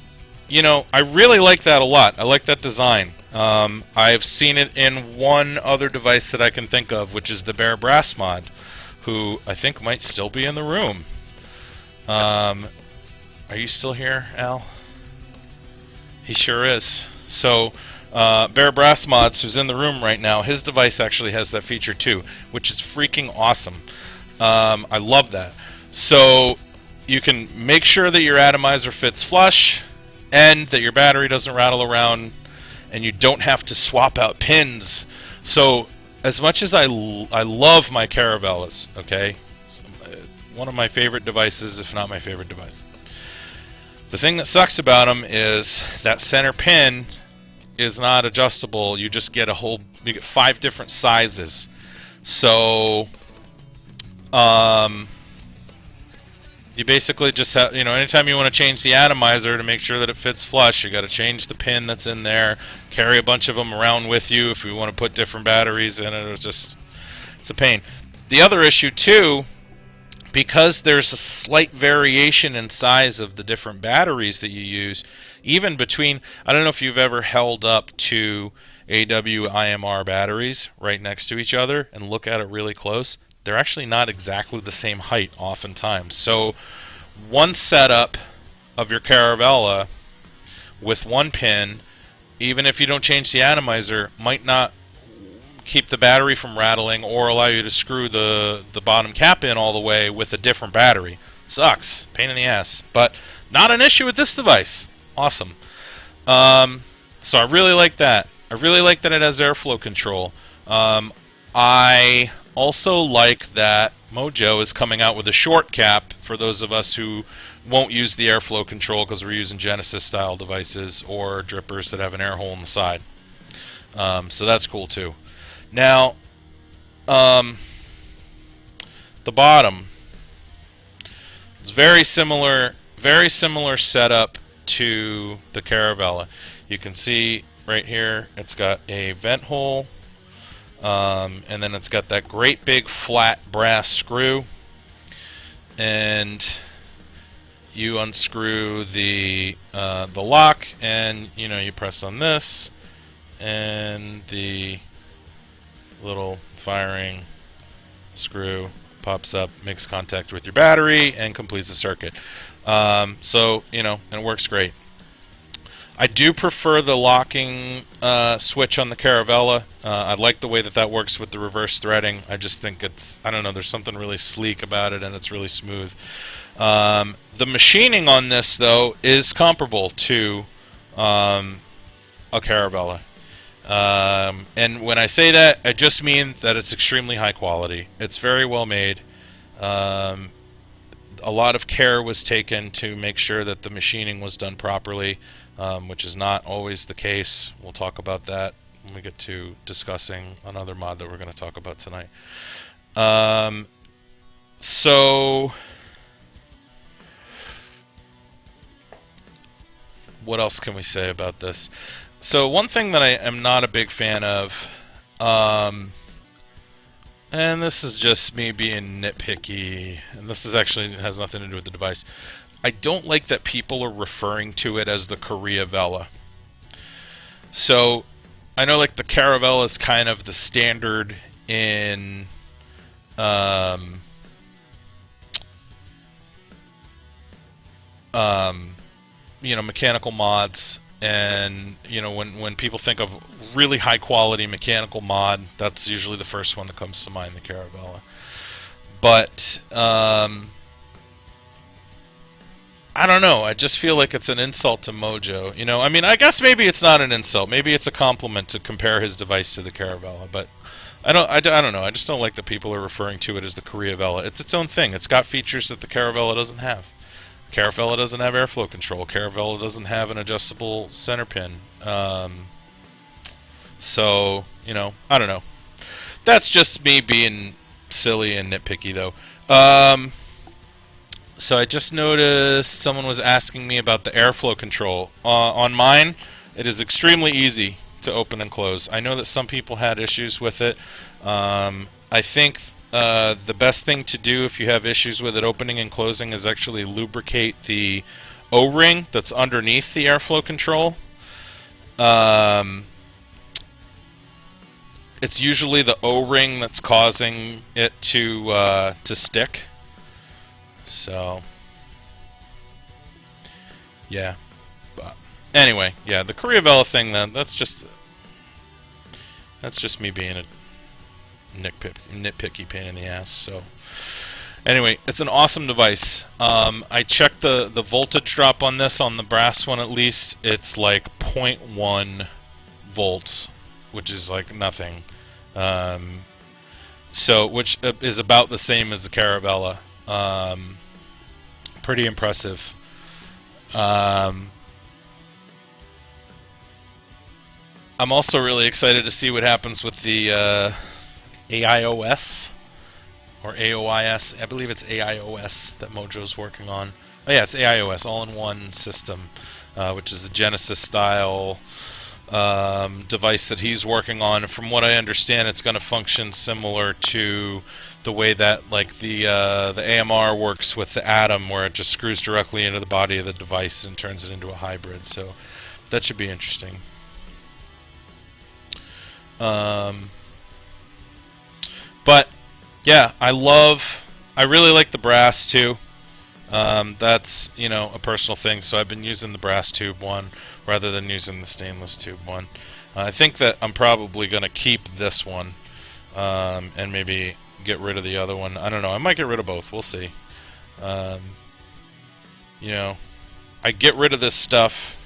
you know, I really like that a lot. I like that design. I've seen it in one other device that I can think of, which is the Bear Brass mod, who I think might still be in the room. Are you still here, Al? He sure is. So, Bear Brass Mods, who's in the room right now, his device actually has that feature too, which is freaking awesome. I love that. So you can make sure that your atomizer fits flush and that your battery doesn't rattle around, and you don't have to swap out pins. So as much as I love my Caravellas, okay, one of my favorite devices, if not my favorite device. The thing that sucks about them is that center pin is not adjustable. You just get you get 5 different sizes. So, you basically just have, anytime you want to change the atomizer to make sure that it fits flush, you got to change the pin that's in there, carry a bunch of them around with you if you want to put different batteries in it. It's a pain. The other issue too, because there's a slight variation in size of the different batteries that you use, even between, I don't know if you've ever held up two AWIMR batteries right next to each other and look at it really close. They're actually not exactly the same height oftentimes. So one setup of your Caravella with one pin, even if you don't change the atomizer, might not keep the battery from rattling or allow you to screw the bottom cap in all the way with a different battery. Sucks. Pain in the ass. But not an issue with this device. Awesome. So I really like that. I really like that it has airflow control. I also like that Mojo is coming out with a short cap for those of us who won't use the airflow control because we're using Genesis style devices or drippers that have an air hole in the side. So that's cool too. Now, the bottom is very similar setup to the Caravella. You can see right here it's got a vent hole, and then it's got that great big flat brass screw, and you unscrew the lock, and you press on this, and the little firing screw pops up, makes contact with your battery, and completes the circuit. So and it works great. I do prefer the locking switch on the Caravella. I like the way that works with the reverse threading. I just think I don't know, there's something really sleek about it, and it's really smooth. The machining on this, though, is comparable to a Caravella. And when I say that, I just mean that it's extremely high quality. It's very well made. A lot of care was taken to make sure that the machining was done properly, which is not always the case. We'll talk about that when we get to discussing another mod that we're going to talk about tonight. So what else can we say about this? So one thing that I am not a big fan of, and this is just me being nitpicky, and this has nothing to do with the device. I don't like that people are referring to it as the Caravella. So I know like the Caravella is kind of the standard in mechanical mods, and when people think of really high quality mechanical mod, that's usually the first one that comes to mind, the Caravella. But I don't know, I just feel like it's an insult to Mojo. I mean, I guess maybe it's not an insult, maybe it's a compliment to compare his device to the Caravella, but I don't know, I just don't like that people are referring to it as the Caravella. It's its own thing. It's got features that the Caravella doesn't have. Caravella doesn't have airflow control. Caravella doesn't have an adjustable center pin. So, I don't know. That's just me being silly and nitpicky, though. So I just noticed someone was asking me about the airflow control. On mine, it is extremely easy to open and close. I know that some people had issues with it. I think the best thing to do if you have issues with it opening and closing is actually lubricate the O-ring that's underneath the airflow control. It's usually the O-ring that's causing it to stick. So yeah, but anyway, yeah, the Caravella thing, that's just me being a nitpicky pain in the ass. So anyway, it's an awesome device. I checked the voltage drop on this, on the brass one at least. It's like 0.1 volts, which is like nothing. So, which is about the same as the Caravella. Pretty impressive. I'm also really excited to see what happens with the AIOS or AOIS. I believe it's AIOS that Mojo's working on. Oh yeah, it's AIOS, all-in-one system, which is the Genesis style device that he's working on. From what I understand, it's going to function similar to the way that like the AMR works with the Atom, where it just screws directly into the body of the device and turns it into a hybrid. So that should be interesting. But yeah, I really like the brass too. That's, you know, a personal thing, so I've been using the brass tube one rather than using the stainless tube one. I think that I'm probably going to keep this one and maybe get rid of the other one. I don't know. I might get rid of both. We'll see. You know, I get rid of this stuff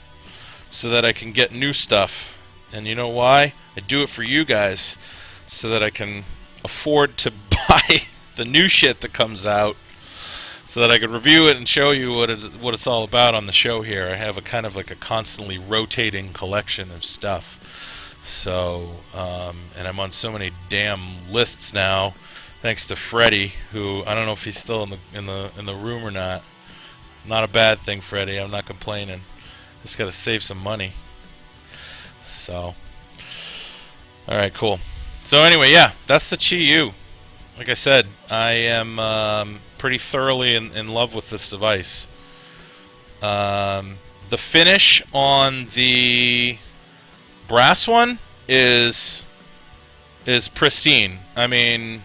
so that I can get new stuff. And you know why? I do it for you guys so that I can afford to buy the new shit that comes out, so that I could review it and show you what it's all about on the show here. I have a kind of like a constantly rotating collection of stuff. So, and I'm on so many damn lists now, thanks to Freddie, who I don't know if he's still in the room or not. Not a bad thing, Freddie. I'm not complaining. Just got to save some money. So, all right, cool. So anyway, yeah, that's the Qi-U. Like I said, I am pretty thoroughly in love with this device. The finish on the brass one is pristine. I mean,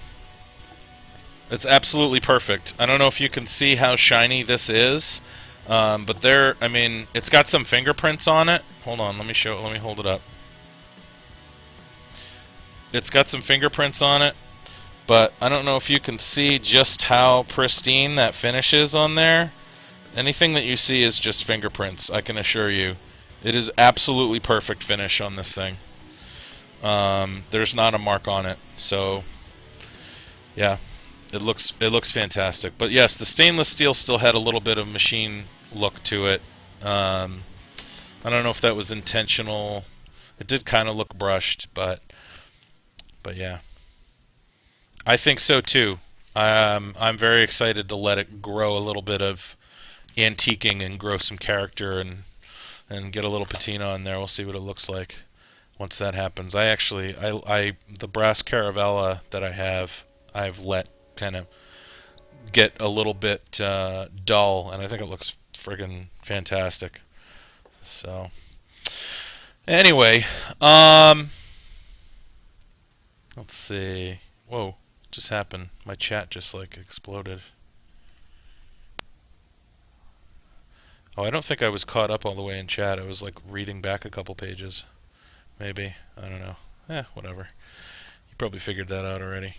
it's absolutely perfect. I don't know if you can see how shiny this is, but I mean, it's got some fingerprints on it. Hold on, let me hold it up. It's got some fingerprints on it, but I don't know if you can see just how pristine that finish is on there. Anything that you see is just fingerprints, I can assure you. It is absolutely perfect finish on this thing. There's not a mark on it, so yeah, it looks fantastic. But yes, the stainless steel still had a little bit of machine look to it. I don't know if that was intentional. It did kind of look brushed, but yeah, I think so too. I'm very excited to let it grow a little bit of antiquing and grow some character and get a little patina in there. We'll see what it looks like once that happens. The brass Caravella that I've let kind of get a little bit dull, and I think it looks friggin' fantastic. So anyway, let's see. Whoa, what just happened? My chat just like exploded. Oh, I don't think I was caught up all the way in chat. I was like reading back a couple pages. Maybe. I don't know. Whatever. You probably figured that out already.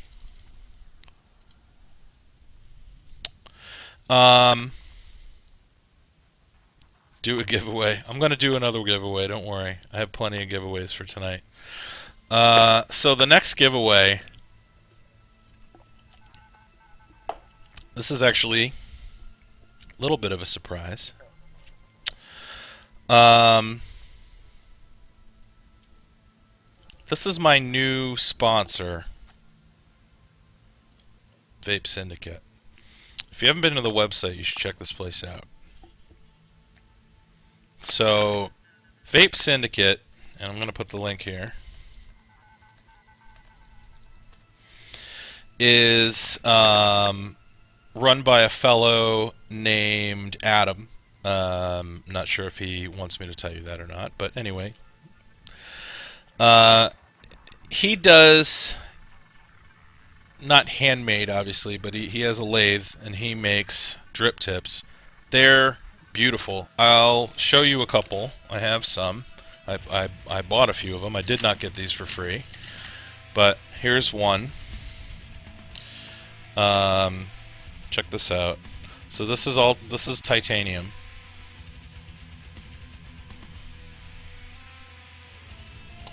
Do a giveaway. I'm going to do another giveaway, don't worry. I have plenty of giveaways for tonight. So the next giveaway, this is actually a little bit of a surprise. This is my new sponsor, Vape Syndicate. If you haven't been to the website, you should check this place out. So, Vape Syndicate, and I'm going to put the link here, is run by a fellow named Adam. Not sure if he wants me to tell you that or not, but anyway. He does, not handmade obviously, but he has a lathe and he makes drip tips. They're beautiful. I'll show you a couple. I have some. I bought a few of them. I did not get these for free, but here's one. Check this out. So this is titanium.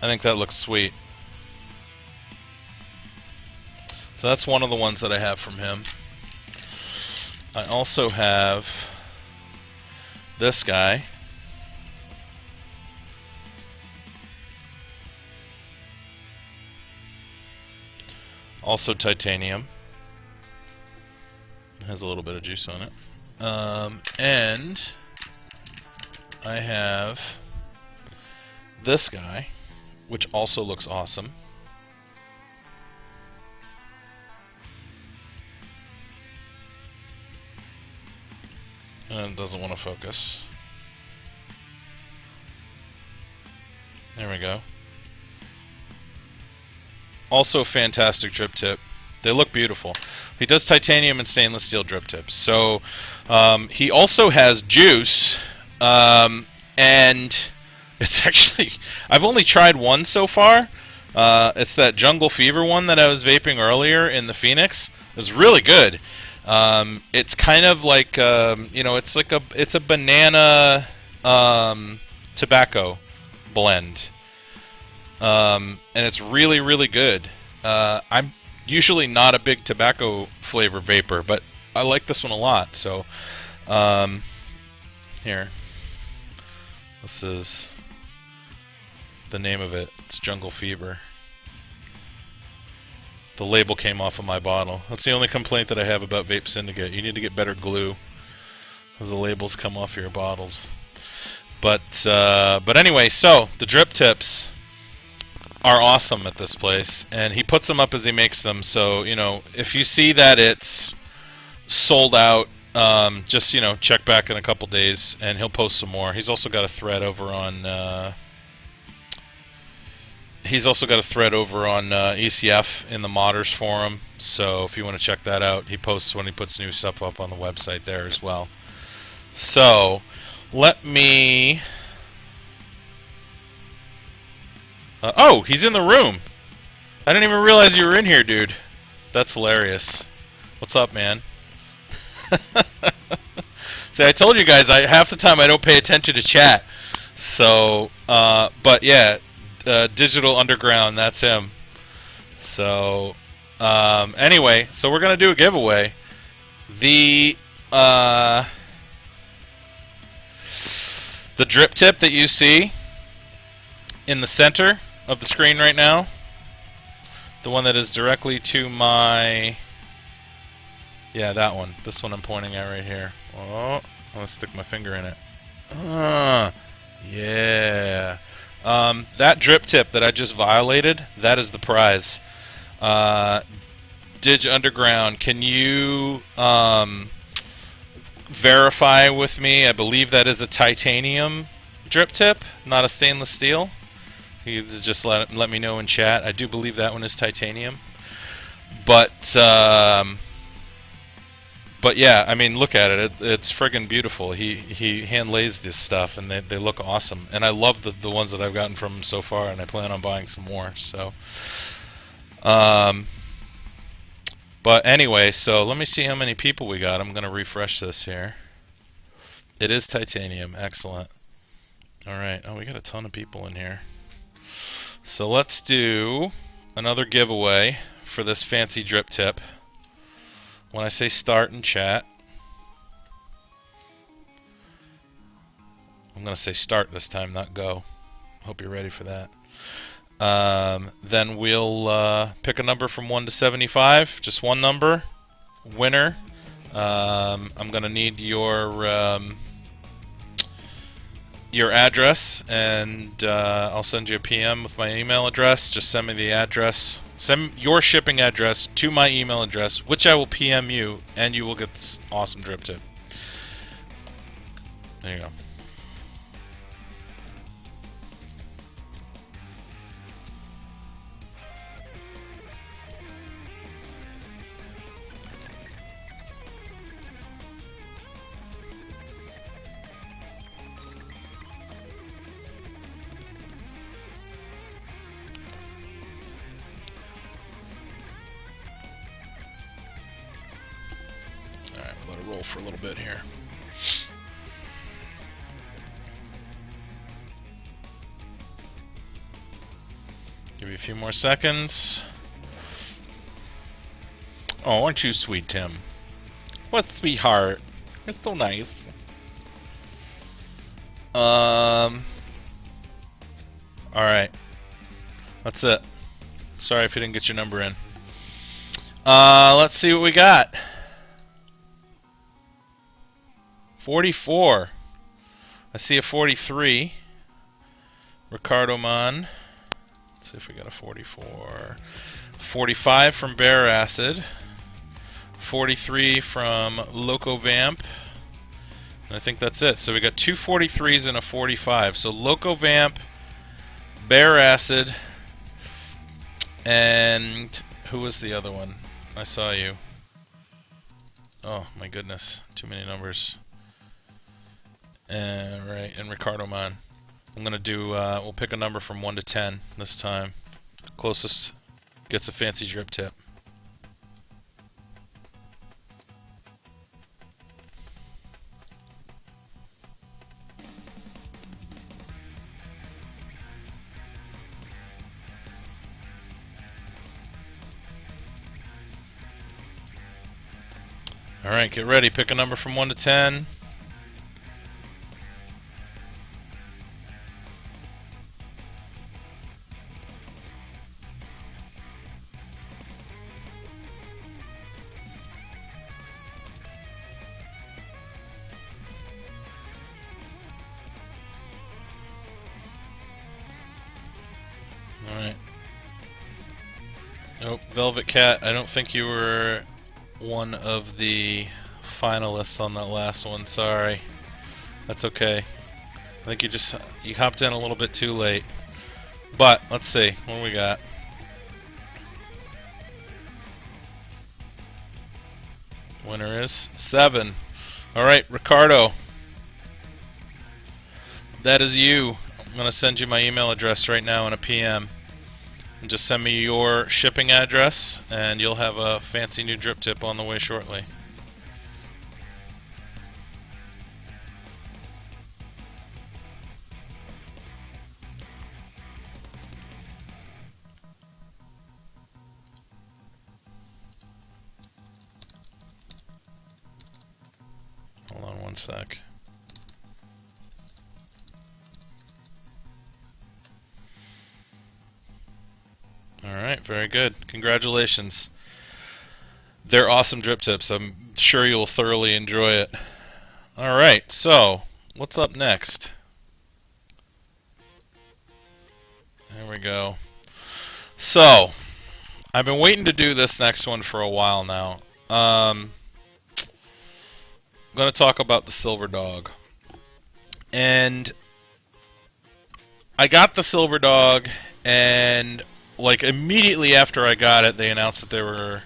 I think that looks sweet. So that's one of the ones that I have from him. I also have this guy. Also titanium. It has a little bit of juice on it. And I have this guy, which also looks awesome. And it doesn't want to focus. There we go. Also a fantastic drip tip. They look beautiful. He does titanium and stainless steel drip tips. So he also has juice, and it's actually, I've only tried one so far. It's that Jungle Fever one that I was vaping earlier in the Phoenix. It was really good. It's kind of like you know, it's a banana tobacco blend, and it's really, really good. I'm usually not a big tobacco flavor vapor, but I like this one a lot. So here, this is the name of it. It's Jungle Fever. The label came off of my bottle. That's the only complaint that I have about Vape Syndicate. You need to get better glue, because the labels come off of your bottles. But anyway, so the drip tips are awesome at this place, and he puts them up as he makes them. So, you know, if you see that it's sold out, just, you know, check back in a couple days and he'll post some more. He's also got a thread over on ECF in the Modders forum. So if you want to check that out, he posts when he puts new stuff up on the website there as well. So let me oh, he's in the room. I didn't even realize you were in here, dude. That's hilarious. What's up, man? See, I told you guys, half the time I don't pay attention to chat. So, but yeah, Digital Underground, that's him. So, anyway, so we're gonna do a giveaway. The drip tip that you see in the center of the screen right now, the one that is directly to my, yeah, that one. This one I'm pointing at right here. Oh, I'm gonna stick my finger in it. Yeah. That drip tip that I just violated, that is the prize. Dig Underground, can you verify with me? I believe that is a titanium drip tip, not a stainless steel. You just let me know in chat. I do believe that one is titanium. But yeah, I mean, look at it. It's friggin' beautiful. He hand lays this stuff, and they look awesome. And I love the ones that I've gotten from him so far, and I plan on buying some more. So, but anyway, so let me see how many people we got. I'm gonna refresh this here. It is titanium. Excellent. All right. Oh, we got a ton of people in here. So let's do another giveaway for this fancy drip tip. When I say start in chat, I'm going to say start this time, not go. Hope you're ready for that. Then we'll pick a number from 1 to 75, just one number. Winner. I'm going to need your address, and I'll send you a PM with my email address. Just send me the address. Send your shipping address to my email address, which I will PM you, and you will get this awesome drip tip. There you go. Let it roll for a little bit here. Give you a few more seconds. Oh, aren't you sweet, Tim? What sweetheart? You're so nice. Alright. That's it. Sorry if you didn't get your number in. Let's see what we got. 44. I see a 43. Ricardo Mon. Let's see if we got a 44. 45 from Bear Acid. 43 from Loco Vamp. And I think that's it. So we got two 43s and a 45. So Loco Vamp, Bear Acid, and who was the other one? I saw you. Oh my goodness, too many numbers. Right, and Ricardo Mon. I'm gonna do. We'll pick a number from 1 to 10 this time. Closest gets a fancy drip tip. Alright, get ready. Pick a number from 1 to 10. Alright. Nope, Velvet Cat, I don't think you were one of the finalists on that last one, sorry. That's okay. I think you hopped in a little bit too late. But, let's see, what do we got? Winner is 7. Alright, Ricardo. That is you. I'm going to send you my email address right now in a PM. And just send me your shipping address, and you'll have a fancy new drip tip on the way shortly. Hold on one sec. Alright, very good. Congratulations. They're awesome drip tips. I'm sure you'll thoroughly enjoy it. Alright, so, what's up next? There we go. So, I've been waiting to do this next one for a while now. I'm going to talk about the Silver Dog. And I got the Silver Dog, and like immediately after I got it, they announced that they were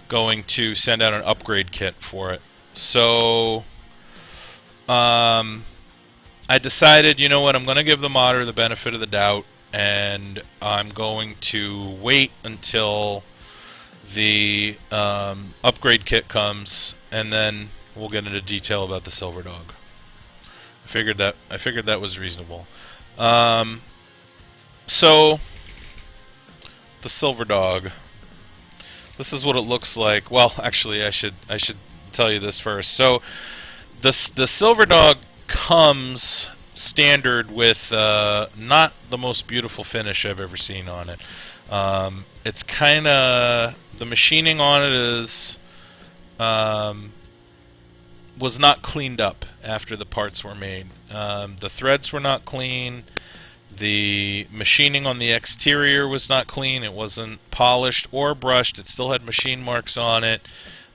going to send out an upgrade kit for it. So I decided, you know what, I'm going to give the modder the benefit of the doubt, and I'm going to wait until the upgrade kit comes, and then we'll get into detail about the Silver Dog. I figured that was reasonable. So the Silver Dog. This is what it looks like. Well, actually, I should tell you this first. So the Silver Dog comes standard with not the most beautiful finish I've ever seen on it. It's kind of, the machining on it is was not cleaned up after the parts were made. The threads were not clean. The machining on the exterior was not clean. It wasn't polished or brushed. It still had machine marks on it.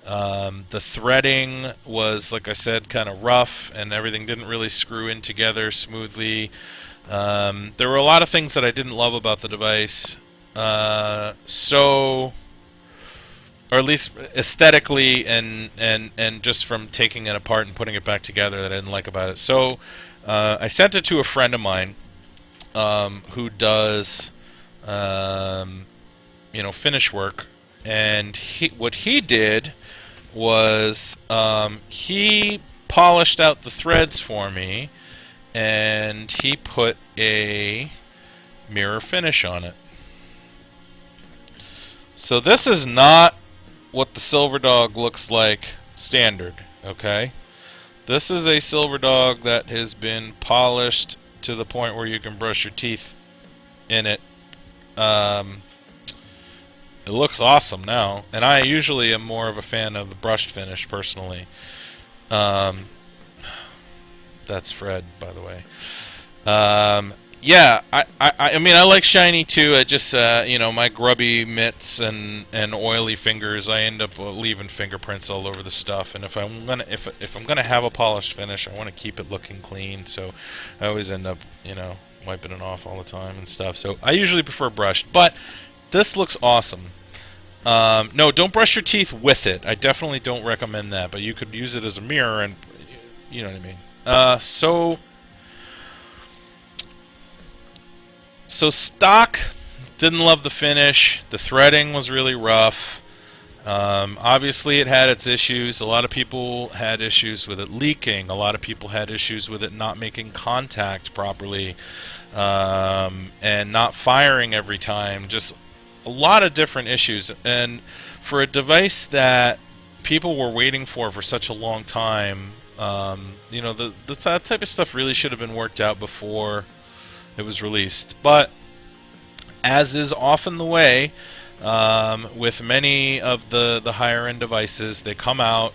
The threading was, like I said, kind of rough, and everything didn't really screw in together smoothly. There were a lot of things that I didn't love about the device. Or at least aesthetically and just from taking it apart and putting it back together, that I didn't like about it. So I sent it to a friend of mine who does finish work, and what he did was he polished out the threads for me, and he put a mirror finish on it. So this is not what the Silver Dog looks like standard, okay? This is a Silver Dog that has been polished to the point where you can brush your teeth in it. It looks awesome now, and I usually am more of a fan of the brushed finish personally. That's Fred, by the way. Yeah, I mean, I like shiny too. I just, you know, my grubby mitts and oily fingers, I end up leaving fingerprints all over the stuff. And if I'm gonna have a polished finish, I want to keep it looking clean. So I always end up, you know, wiping it off all the time and stuff. So I usually prefer brushed, but this looks awesome. No, don't brush your teeth with it. I definitely don't recommend that. But you could use it as a mirror, and you know what I mean. So stock, didn't love the finish. The threading was really rough. Obviously, it had its issues. A lot of people had issues with it leaking. A lot of people had issues with it not making contact properly, and not firing every time. Just a lot of different issues. And for a device that people were waiting for such a long time, you know, that type of stuff really should have been worked out before it was released. But as is often the way with many of the higher end devices, they come out,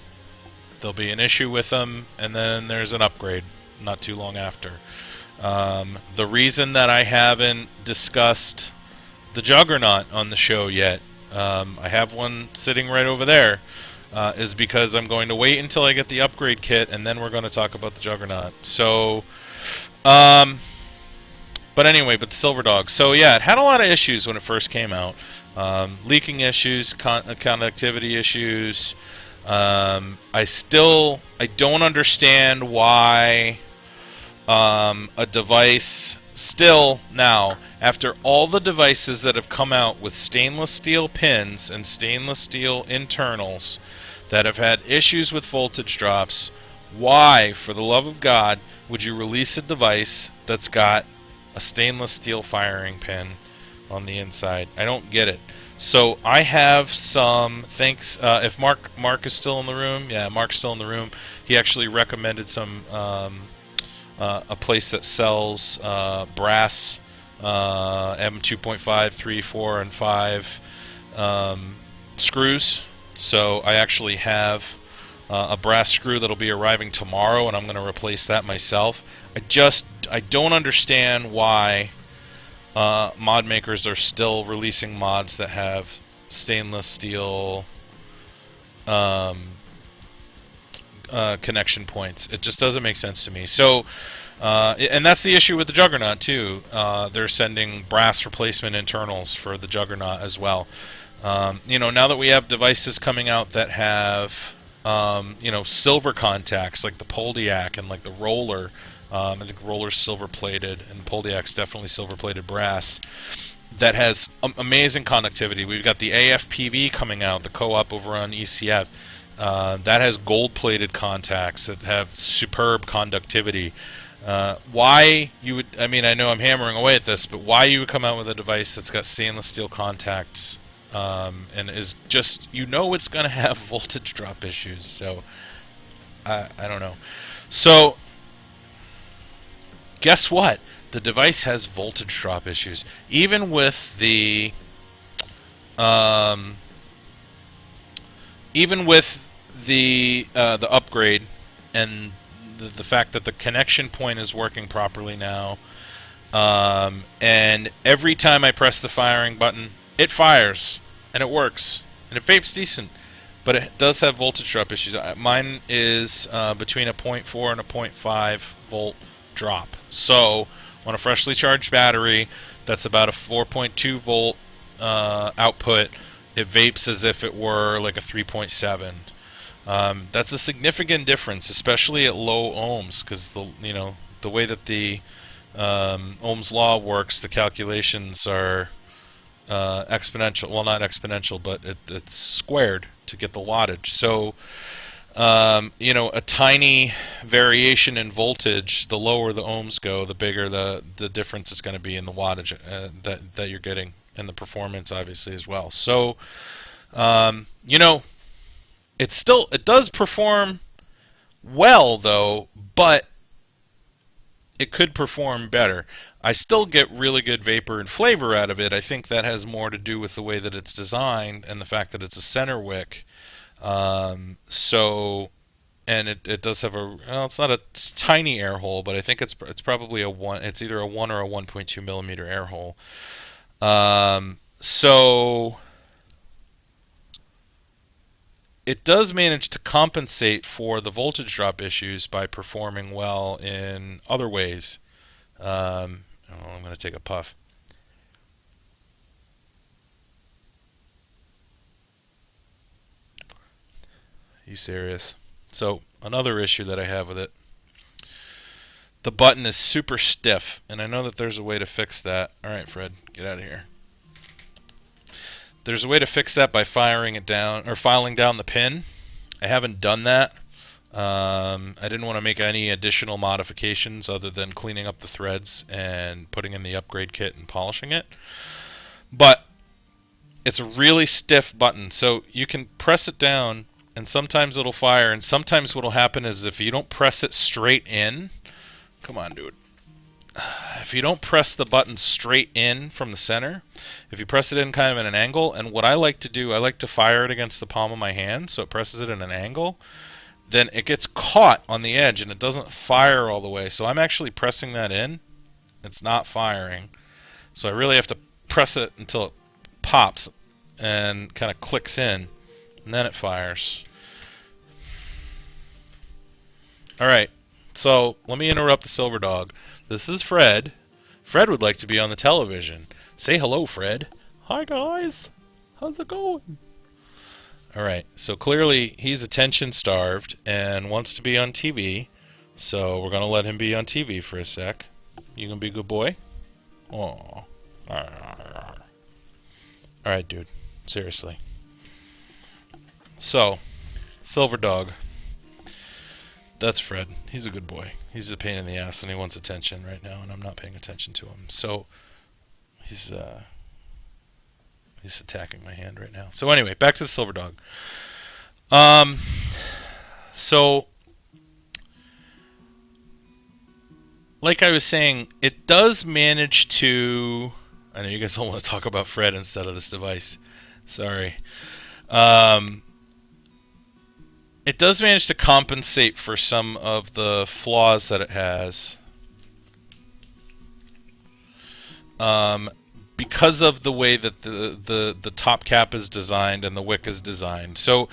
there'll be an issue with them, and then there's an upgrade not too long after. The reason that I haven't discussed the Juggernaut on the show yet, I have one sitting right over there, is because I'm going to wait until I get the upgrade kit, and then we're going to talk about the Juggernaut. So but anyway, the Silver Dog. So yeah, it had a lot of issues when it first came out. Leaking issues, connectivity issues. I don't understand why a device still now, after all the devices that have come out with stainless steel pins and stainless steel internals that have had issues with voltage drops, why, for the love of God, would you release a device that's got a stainless steel firing pin on the inside? I don't get it. So I have some, thanks, if Mark is still in the room, yeah, Mark's still in the room. He actually recommended some, a place that sells brass M2.5, 3, 4, and 5 screws. So I actually have a brass screw that'll be arriving tomorrow, and I'm going to replace that myself. I don't understand why mod makers are still releasing mods that have stainless steel connection points. It just doesn't make sense to me. So, and that's the issue with the Juggernaut too. They're sending brass replacement internals for the Juggernaut as well. You know, now that we have devices coming out that have you know, silver contacts like the Poldiac and like the Roller. I think Roller's silver-plated, and Poldiac's definitely silver-plated brass. That has amazing conductivity. We've got the AFPV coming out, the co-op over on ECF. That has gold-plated contacts that have superb conductivity. Why you would, I mean, I know I'm hammering away at this, but why you would come out with a device that's got stainless steel contacts and is just, you know, it's going to have voltage drop issues. So, I don't know. So, guess what? The device has voltage drop issues. Even with the upgrade and the fact that the connection point is working properly now, and every time I press the firing button, it fires and it works and it vapes decent, but it does have voltage drop issues. Mine is between a 0.4 and a 0.5 volt drop. So on a freshly charged battery, that's about a 4.2 volt output. It vapes as if it were like a 3.7. That's a significant difference, especially at low ohms, because the way that the Ohm's law works, the calculations are exponential. Well, not exponential, but it's squared to get the wattage. So you know, a tiny variation in voltage, the lower the ohms go, the bigger the difference is going to be in the wattage that you're getting, and the performance obviously as well. So you know, it does perform well though, but it could perform better. I still get really good vapor and flavor out of it. I think that has more to do with the way that it's designed and the fact that it's a center wick. So, and it does have a, well, it's not a tiny air hole, but I think it's probably a one. It's either a 1 or a 1.2 millimeter air hole. So it does manage to compensate for the voltage drop issues by performing well in other ways. Oh, I'm going to take a puff. You serious? So another issue that I have with it, the button is super stiff, and I know that there's a way to fix that. All right, Fred, get out of here. There's a way to fix that by firing it down or filing down the pin. I haven't done that. I didn't want to make any additional modifications other than cleaning up the threads and putting in the upgrade kit and polishing it. But it's a really stiff button, so you can press it down and sometimes it'll fire, and sometimes what'll happen is if you don't press it straight in, come on, dude. If you don't press the button straight in from the center, if you press it in kind of at an angle, and what I like to do, I like to fire it against the palm of my hand so it presses it in an angle, then it gets caught on the edge and it doesn't fire all the way. So I'm actually pressing that in. It's not firing. So I really have to press it until it pops and kind of clicks in, and then it fires. Alright, so let me interrupt the Silver Dog. This is Fred. Fred would like to be on the television. Say hello, Fred. Hi, guys. How's it going? Alright, so clearly he's attention starved and wants to be on TV. So we're going to let him be on TV for a sec. You gonna be a good boy? Aww. Alright, dude. Seriously. So, Silver Dog. That's Fred. He's a good boy. He's a pain in the ass and he wants attention right now, and I'm not paying attention to him. So, he's attacking my hand right now. So anyway, back to the Silver Dog. So, like I was saying, it does manage to... I know you guys don't want to talk about Fred instead of this device. Sorry. It does manage to compensate for some of the flaws that it has. Because of the way that the top cap is designed and the wick is designed. So,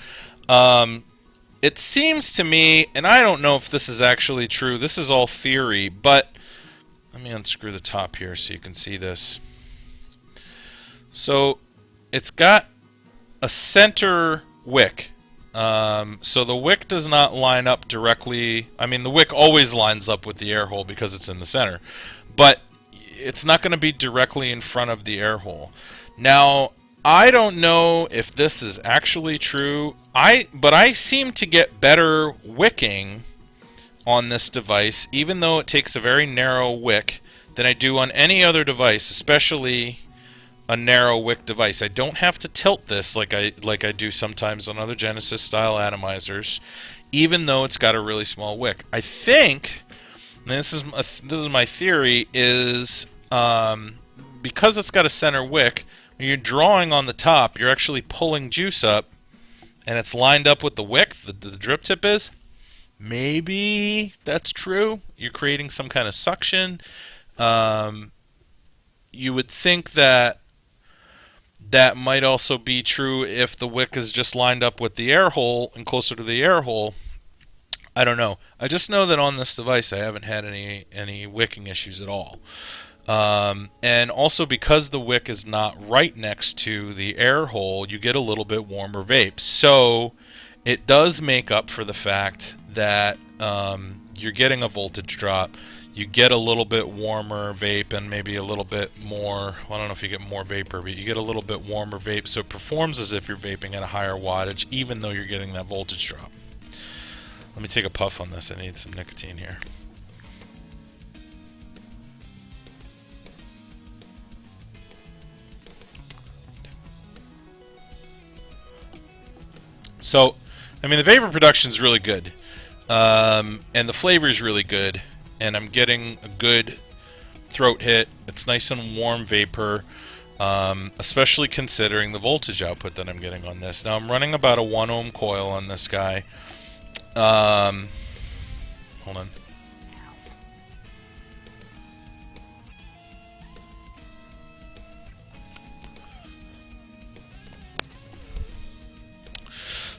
it seems to me, and I don't know if this is actually true, this is all theory, but let me unscrew the top here so you can see this. So, it's got a center wick. So the wick does not line up directly. I mean, the wick always lines up with the air hole because it's in the center, but it's not going to be directly in front of the air hole. Now, I don't know if this is actually true. But I seem to get better wicking on this device, even though it takes a very narrow wick, than I do on any other device, especially a narrow wick device. I don't have to tilt this like I do sometimes on other Genesis style atomizers, even though it's got a really small wick. I think, and this is my theory, is because it's got a center wick, when you're drawing on the top, you're actually pulling juice up, and it's lined up with the wick, the drip tip is. Maybe that's true. You're creating some kind of suction. You would think that that might also be true if the wick is just lined up with the air hole and closer to the air hole. I don't know. I just know that on this device I haven't had any wicking issues at all. And also because the wick is not right next to the air hole, you get a little bit warmer vape. So it does make up for the fact that you're getting a voltage drop. You get a little bit warmer vape and maybe a little bit more, well, I don't know if you get more vapor, but you get a little bit warmer vape, so it performs as if you're vaping at a higher wattage, even though you're getting that voltage drop. Let me take a puff on this. I need some nicotine here. So, I mean, the vapor production is really good, and the flavor is really good, and I'm getting a good throat hit. It's nice and warm vapor, especially considering the voltage output that I'm getting on this. Now I'm running about a 1 ohm coil on this guy. Hold on.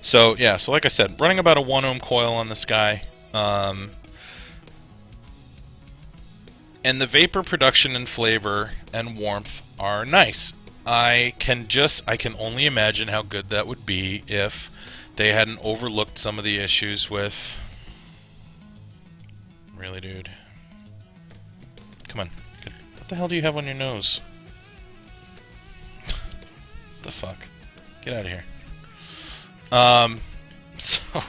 So yeah, so like I said, running about a 1 ohm coil on this guy. And the vapor production and flavor and warmth are nice. I can only imagine how good that would be if they hadn't overlooked some of the issues with... Really, dude? Come on. What the hell do you have on your nose? The fuck? Get out of here. So...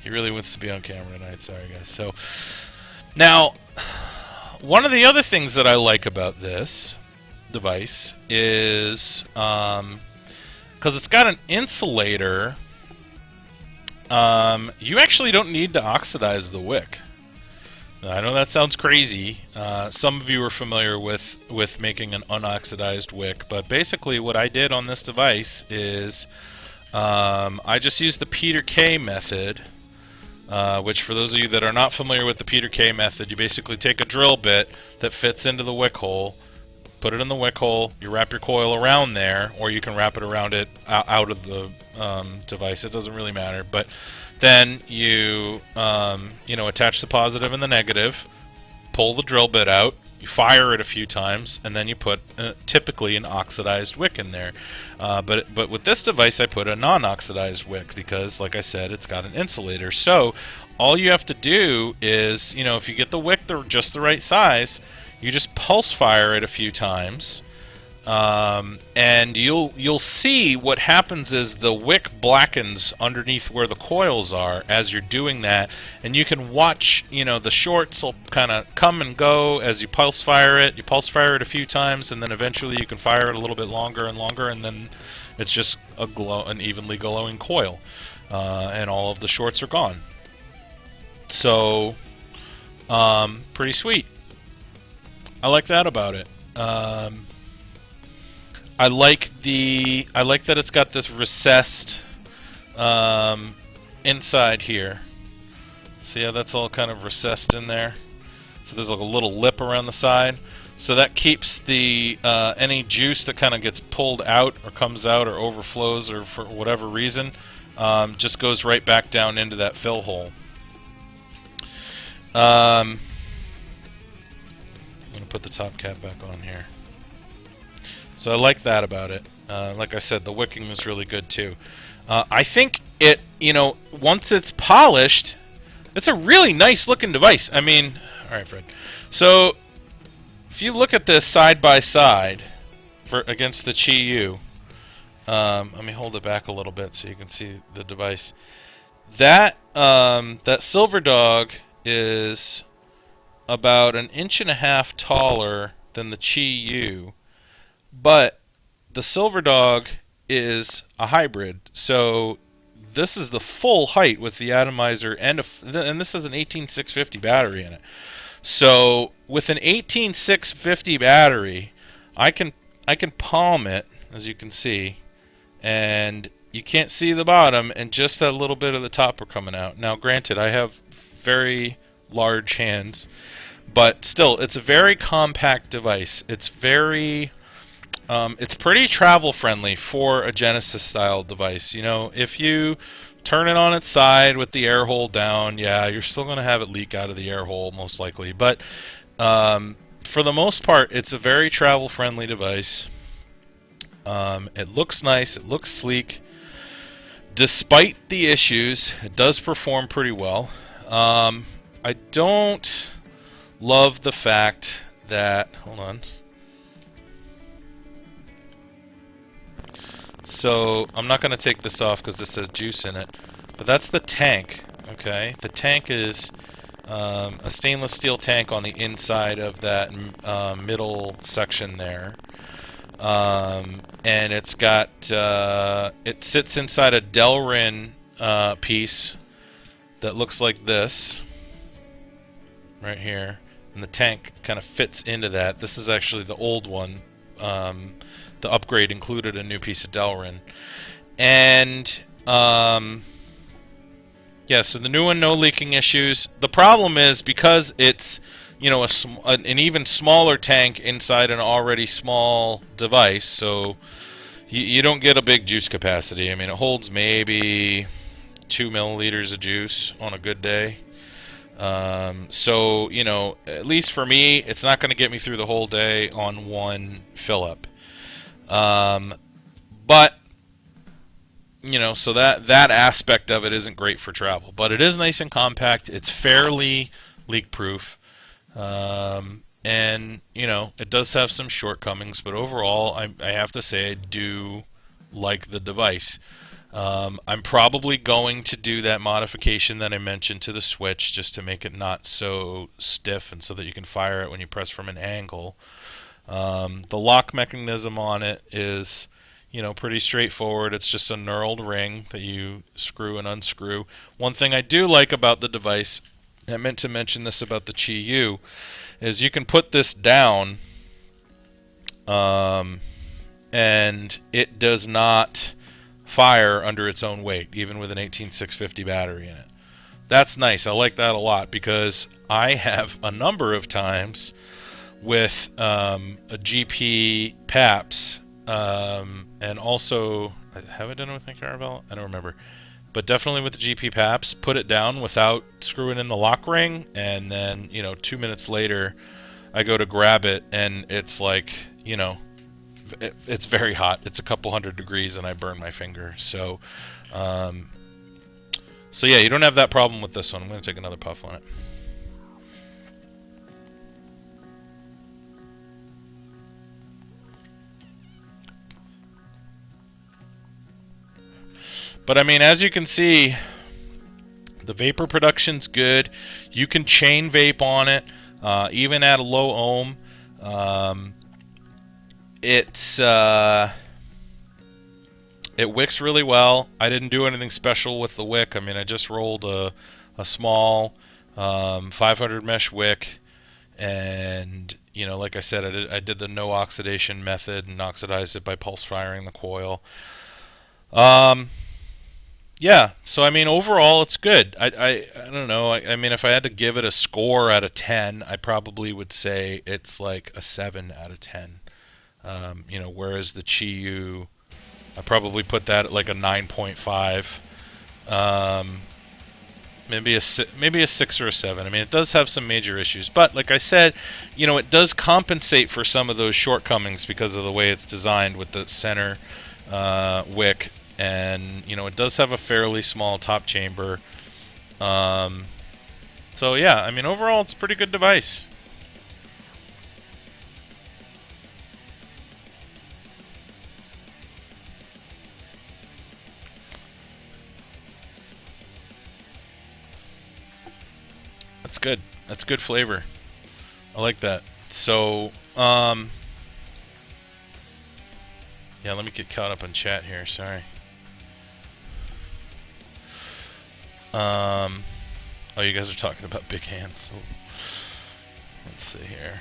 He really wants to be on camera tonight, sorry guys. So... Now, one of the other things that I like about this device is, because it's got an insulator, you actually don't need to oxidize the wick. Now, I know that sounds crazy. Some of you are familiar with making an unoxidized wick, but basically what I did on this device is I just used the Peter K method. Which, for those of you that are not familiar with the Peter K method, you basically take a drill bit that fits into the wick hole, put it in the wick hole, you wrap your coil around there, or you can wrap it around it out of the device. It doesn't really matter. But then you attach the positive and the negative, pull the drill bit out, you fire it a few times, and then you put typically an oxidized wick in there. But with this device, I put a non-oxidized wick because, like I said, it's got an insulator. So all you have to do is, if you get the wick just the right size, you just pulse fire it a few times, and you'll see what happens is the wick blackens underneath where the coils are as you're doing that, and you can watch, the shorts will kind of come and go as you pulse fire it. You pulse fire it a few times, and then eventually you can fire it a little bit longer and longer, and then it's just an evenly glowing coil, and all of the shorts are gone. So, pretty sweet. I like that about it. I like that it's got this recessed inside here. See how that's all kind of recessed in there? So there's like a little lip around the side. So that keeps the any juice that kind of gets pulled out or comes out or overflows or for whatever reason just goes right back down into that fill hole. I'm going to put the top cap back on here. So I like that about it. Like I said, the wicking is really good too. I think it, once it's polished, it's a really nice looking device. I mean, alright Fred. So, if you look at this side by side against the Qi-U, let me hold it back a little bit so you can see the device. That Silver Dog is about 1.5 inches taller than the Qi-U. But the Silver Dog is a hybrid, so this is the full height with the atomizer, and this has an 18650 battery in it. So with an 18650 battery, I can palm it, as you can see, and you can't see the bottom, and just a little bit of the top are coming out. Now, granted, I have very large hands, but still, it's a very compact device. It's very it's pretty travel friendly for a Genesis style device. If you turn it on its side with the air hole down, yeah, you're still going to have it leak out of the air hole most likely. But for the most part, it's a very travel friendly device. It looks nice. It looks sleek. Despite the issues, it does perform pretty well. I don't love the fact that... Hold on. So, I'm not going to take this off because this says juice in it. But that's the tank, okay? The tank is a stainless steel tank on the inside of that middle section there. and it's got it sits inside a Delrin piece that looks like this right here, and the tank kind of fits into that. This is actually the old one. The upgrade included a new piece of Delrin, and yeah, so the new one, no leaking issues. The problem is because it's, you know, an even smaller tank inside an already small device, so you don't get a big juice capacity. I mean, it holds maybe 2 milliliters of juice on a good day. So, you know, at least for me, it's not going to get me through the whole day on one fill-up. But you know, so that aspect of it isn't great for travel, but it is nice and compact. It's fairly leak-proof, and you know, it does have some shortcomings, but overall, I have to say I do like the device. I'm probably going to do that modification that I mentioned to the switch just to make it not so stiff and so that you can fire it when you press from an angle. The lock mechanism on it is, you know, pretty straightforward. It's just a knurled ring that you screw and unscrew. One thing I do like about the device, I meant to mention this about the Qi U, is you can put this down and it does not fire under its own weight, even with an 18650 battery in it. That's nice. I like that a lot because I have a number of times with a GP PAPS, and also, have I done it with my Caravelle? I don't remember. But definitely with the GP PAPS, put it down without screwing in the lock ring, and then, you know, 2 minutes later, I go to grab it, and it's like, you know, it's very hot. It's a couple hundred degrees, and I burn my finger. So, so yeah, you don't have that problem with this one. I'm going to take another puff on it. But I mean, as you can see, the vapor production's good. You can chain vape on it, even at a low ohm. It's it wicks really well. I didn't do anything special with the wick. I mean, I just rolled a small 500 mesh wick, and you know, like I said, I did the no oxidation method and oxidized it by pulse firing the coil. Yeah, so I mean, overall, it's good. I don't know. I mean, if I had to give it a score out of 10, I probably would say it's like a 7 out of 10. You know, whereas the Qi U, I probably put that at like a 9.5. Maybe a 6 or a 7. I mean, it does have some major issues, but like I said, you know, it does compensate for some of those shortcomings because of the way it's designed with the center wick. And you know, it does have a fairly small top chamber. So yeah, I mean, overall, it's a pretty good device. That's good. That's good flavor. I like that. So, yeah, let me get caught up on chat here. Sorry. Oh, you guys are talking about big hands. So let's see here.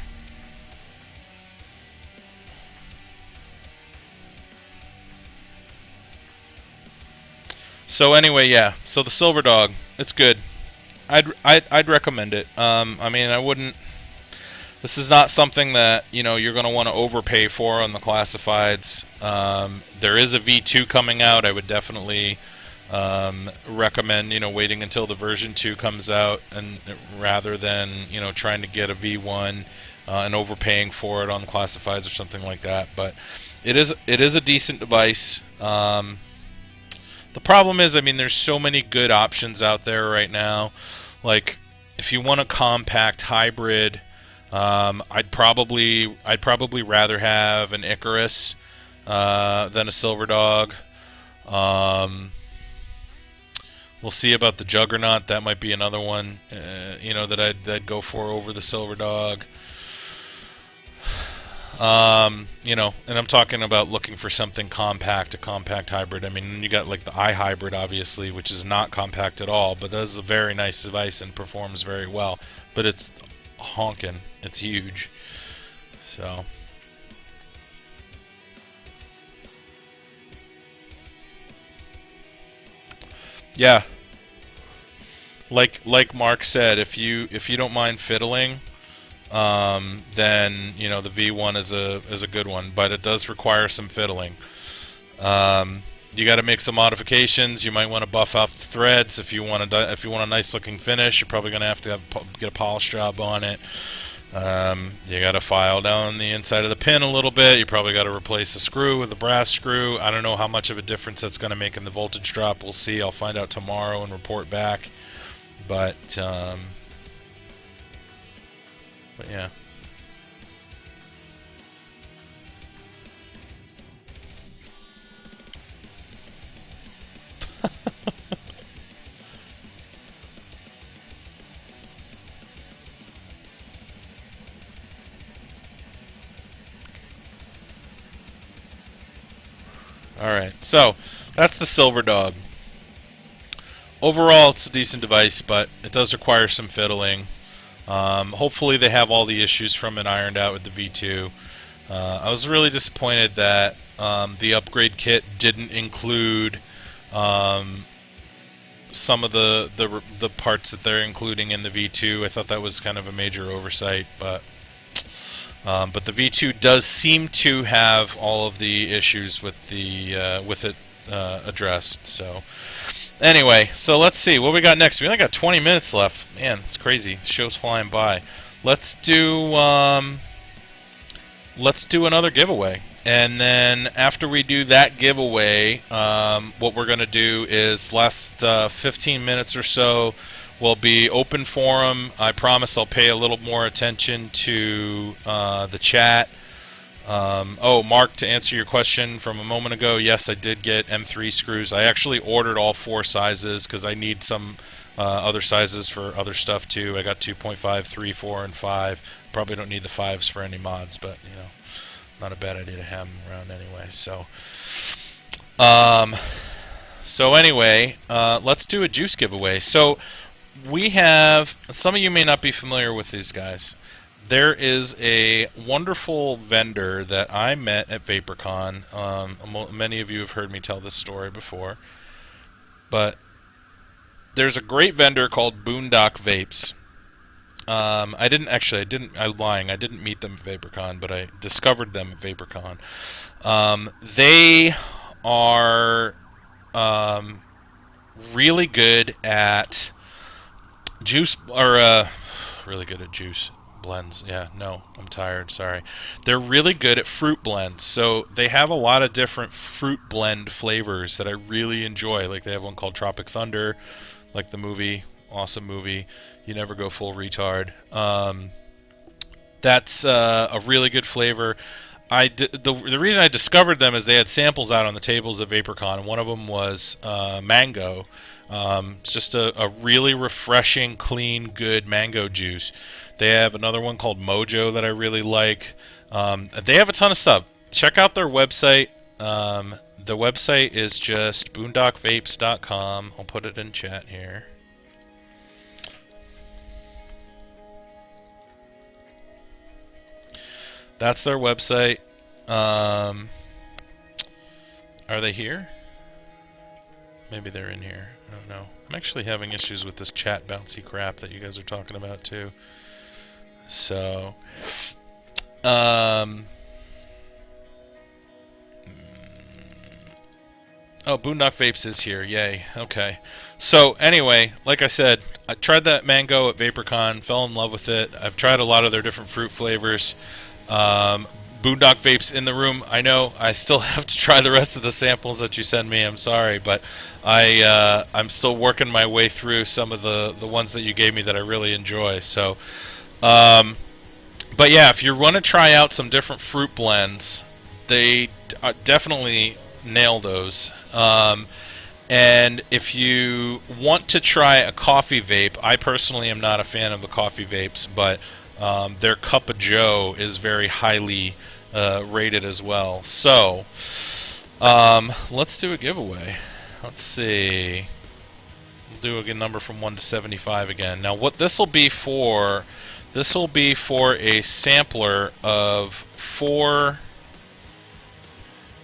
So anyway, yeah. So the Silver Dog, it's good. I'd recommend it. I mean, I wouldn't. This is not something that, you know, you're going to want to overpay for on the classifieds. There is a V2 coming out. I would definitely recommend, you know, waiting until the version 2 comes out, and rather than, you know, trying to get a V1 and overpaying for it on classifieds or something like that. But it is a decent device. The problem is, I mean, there's so many good options out there right now. Like, if you want a compact hybrid, I'd probably rather have an Icarus than a Silver Dog. We'll see about the Juggernaut. That might be another one, you know, that I'd go for over the Silver Dog. You know, and I'm talking about looking for something compact, a compact hybrid. I mean, you got like the iHybrid, obviously, which is not compact at all, but that is a very nice device and performs very well. But it's honking. It's huge. So, yeah, like Mark said, if you don't mind fiddling, then you know the V1 is a good one, but it does require some fiddling. You got to make some modifications. You might want to buff out the threads if you want a nice looking finish. You're probably going to get a polish job on it. You got to file down the inside of the pin a little bit. You probably got to replace the screw with a brass screw. I don't know how much of a difference that's going to make in the voltage drop. We'll see. I'll find out tomorrow and report back. But yeah. Alright, so that's the Silver Dog. Overall, it's a decent device, but it does require some fiddling. Hopefully they have all the issues from it ironed out with the V2. I was really disappointed that the upgrade kit didn't include some of the parts that they're including in the V2. I thought that was kind of a major oversight, but the V2 does seem to have all of the issues with it addressed. So anyway, so let's see what we got next. We only got 20 minutes left. Man, it's crazy. The show's flying by. Let's do another giveaway. And then after we do that giveaway, what we're going to do is last 15 minutes or so will be open forum. I promise I'll pay a little more attention to the chat. Oh, Mark, to answer your question from a moment ago, yes, I did get M3 screws. I actually ordered all 4 sizes because I need some other sizes for other stuff too. I got 2.5, 3, 4, and 5. Probably don't need the 5s for any mods, but you know, not a bad idea to have them around anyway. So anyway, let's do a juice giveaway. So we have, some of you may not be familiar with these guys. There is a wonderful vendor that I met at VaporCon. Many of you have heard me tell this story before, but there's a great vendor called Boondock Vapes. I'm lying. I didn't meet them at VaporCon, but I discovered them at VaporCon. They are really good at juice, or really good at juice blends. Yeah, no, I'm tired. Sorry. They're really good at fruit blends. So they have a lot of different fruit blend flavors that I really enjoy. Like they have one called Tropic Thunder, like the movie, awesome movie. You never go full retard. That's a really good flavor. The reason I discovered them is they had samples out on the tables at VaporCon, and one of them was mango. It's just a really refreshing, clean, good mango juice. They have another one called Mojo that I really like. They have a ton of stuff. Check out their website. The website is just boondockvapes.com. I'll put it in chat here. That's their website. Are they here? Maybe they're in here. I don't know. I'm actually having issues with this chat bouncy crap that you guys are talking about too. So, oh, Boondock Vapes is here. Yay. Okay. So anyway, like I said, I tried that mango at VaporCon, fell in love with it. I've tried a lot of their different fruit flavors. Boondock Vapes in the room. I know I still have to try the rest of the samples that you send me. I'm sorry, but I'm still working my way through some of the ones that you gave me that I really enjoy. So, but yeah, if you want to try out some different fruit blends, they definitely nail those. And if you want to try a coffee vape, I personally am not a fan of the coffee vapes, but their Cup of Joe is very highly rated as well. So let's do a giveaway. Let's see. We'll do a good number from 1 to 75 again. Now, what this will be for? This will be for a sampler of 4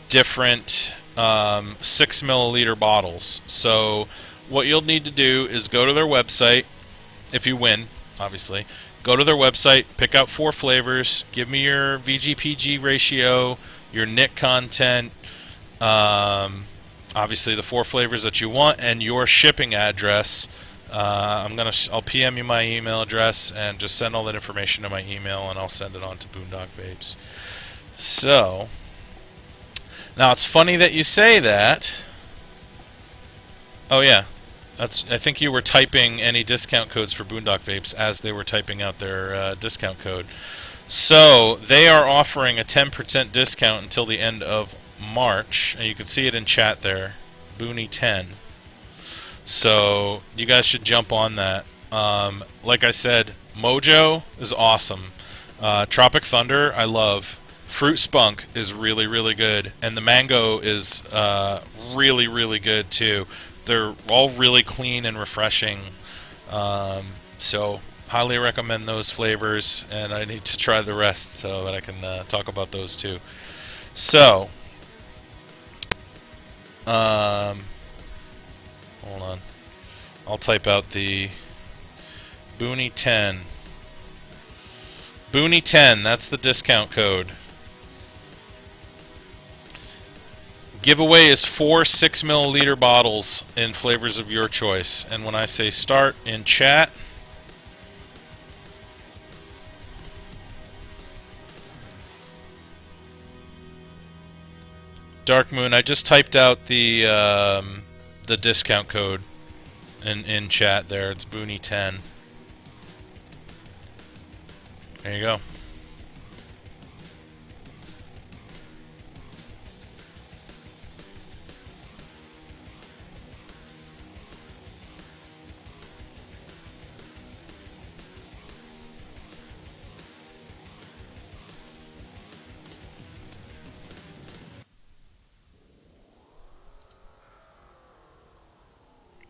different 6 milliliter bottles. So what you'll need to do is go to their website. If you win, obviously, go to their website, pick out 4 flavors, give me your VGPG ratio, your NIC content, obviously the 4 flavors that you want, and your shipping address. I'll PM you my email address and just send all that information to my email, and I'll send it on to Boondock Vapes. So now it's funny that you say that. Oh yeah. I think you were typing any discount codes for Boondock Vapes as they were typing out their discount code. So they are offering a 10% discount until the end of March, and you can see it in chat there, Booney10. So you guys should jump on that. Like I said, Mojo is awesome. Tropic Thunder, I love. Fruit Spunk is really, really good, and the Mango is really, really good too. They're all really clean and refreshing, so highly recommend those flavors, and I need to try the rest so that I can talk about those too. So, hold on. I'll type out the Booney10. Booney10, that's the discount code. Giveaway is 4 6 milliliter bottles in flavors of your choice. And when I say start in chat, Dark Moon, I just typed out the discount code in chat there. It's Booney10. There you go.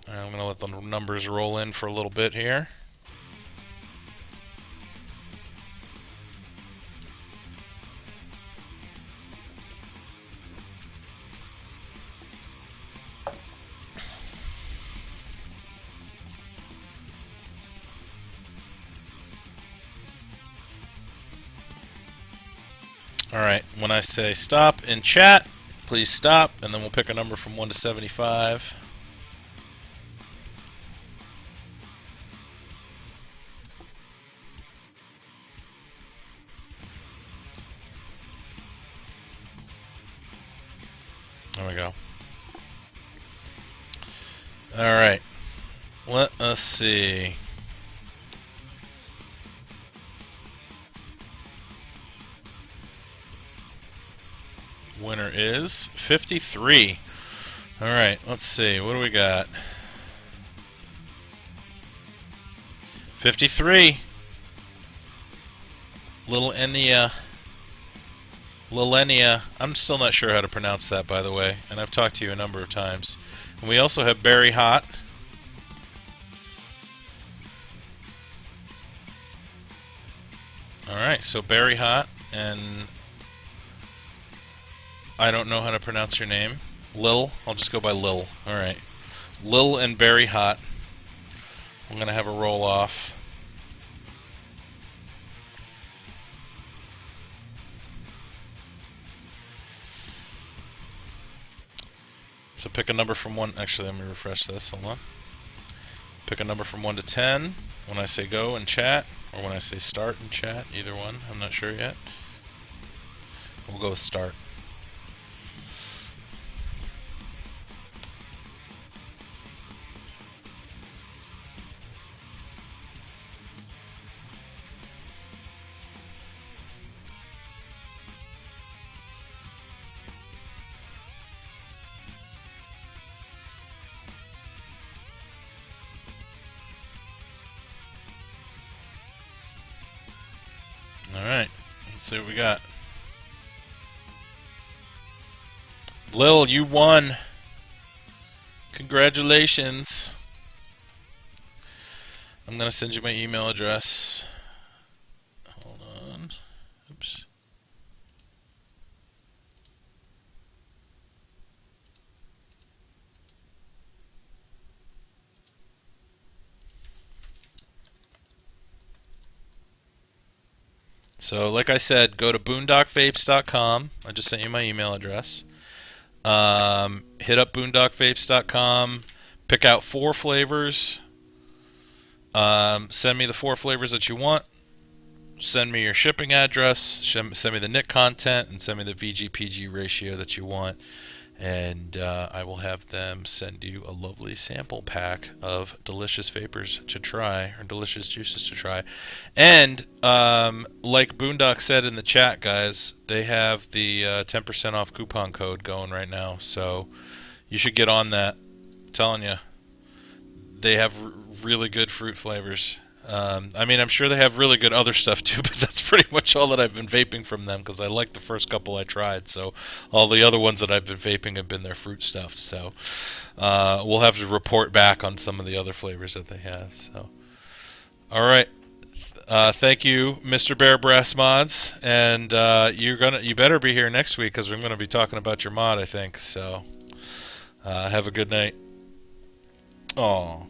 I'm going to let the numbers roll in for a little bit here. Alright, when I say stop in chat, please stop, and then we'll pick a number from 1 to 75. There we go. Alright. Let us see. Winner is 53. Alright, let's see. What do we got? 53. Lilenia. I'm still not sure how to pronounce that, by the way, and I've talked to you a number of times. And we also have Berry Hot. Alright, so Berry Hot, and I don't know how to pronounce your name. Lil? I'll just go by Lil. Alright. Lil and Berry Hot. I'm going to have a roll off. So pick a number from 1. Actually, let me refresh this. Hold on. Pick a number from 1 to 10 when I say go in chat, or when I say start in chat. Either one. I'm not sure yet. We'll go with start. Alright, let's see what we got. Lil, you won. Congratulations. I'm gonna send you my email address. Hold on. Oops. So, like I said, go to boondockvapes.com. I just sent you my email address. Hit up boondockvapes.com. Pick out 4 flavors. Send me the 4 flavors that you want. Send me your shipping address. Send me the nic content, and send me the VG/PG ratio that you want. And I will have them send you a lovely sample pack of delicious vapors to try, or delicious juices to try. And like Boondock said in the chat, guys, they have the 10% off coupon code going right now, so you should get on that. I'm telling you, they have really good fruit flavors. I mean, I'm sure they have really good other stuff too, but that's pretty much all that I've been vaping from them, because I liked the first couple I tried. So all the other ones that I've been vaping have been their fruit stuff. So we'll have to report back on some of the other flavors that they have. So all right, thank you, Mr. Bear Brass Mods, and you better be here next week, because we're gonna be talking about your mod, I think. So have a good night. Oh.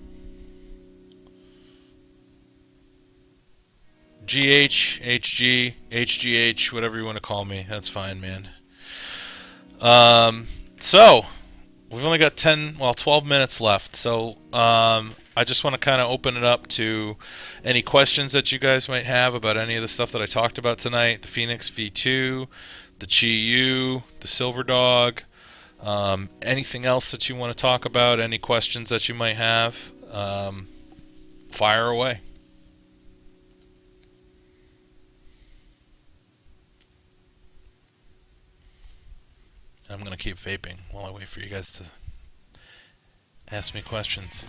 GH, HG, HGH, whatever you want to call me. That's fine, man. So, we've only got 12 minutes left. So, I just want to kind of open it up to any questions that you guys might have about any of the stuff that I talked about tonight. The Phoenix V2, the Chi-Yu, the Silver Dog, anything else that you want to talk about, any questions that you might have, fire away. I'm going to keep vaping while I wait for you guys to ask me questions.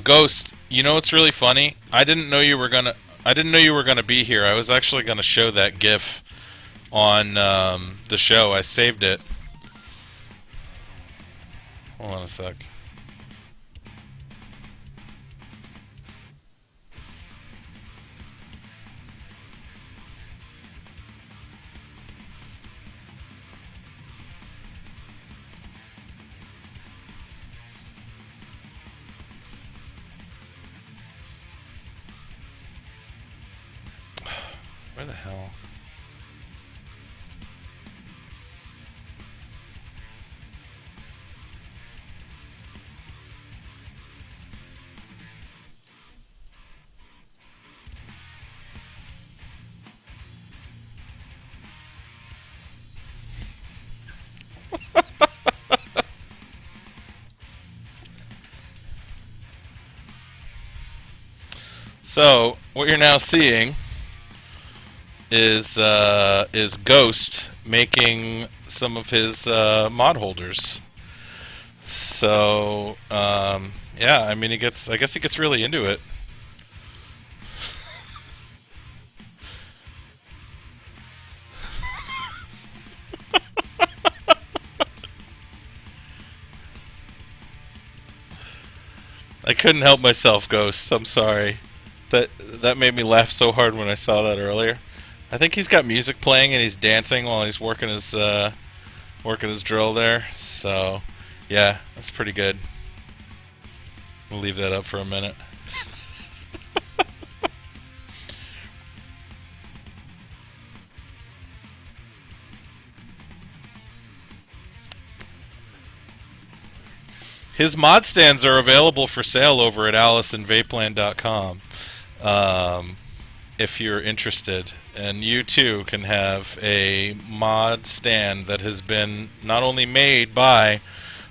Ghost, you know what's really funny? I didn't know you were gonna be here. I was actually gonna show that GIF on the show. I saved it. Hold on a sec. Where the hell? So, what you're now seeing is Ghost making some of his mod holders. So, yeah, I mean, I guess he gets really into it. I couldn't help myself, Ghost. I'm sorry. That made me laugh so hard when I saw that earlier. I think he's got music playing and he's dancing while he's working his drill there. So, yeah, that's pretty good. We'll leave that up for a minute. His mod stands are available for sale over at AllisonVapeland.com. if you're interested, and you too can have a mod stand that has been not only made by,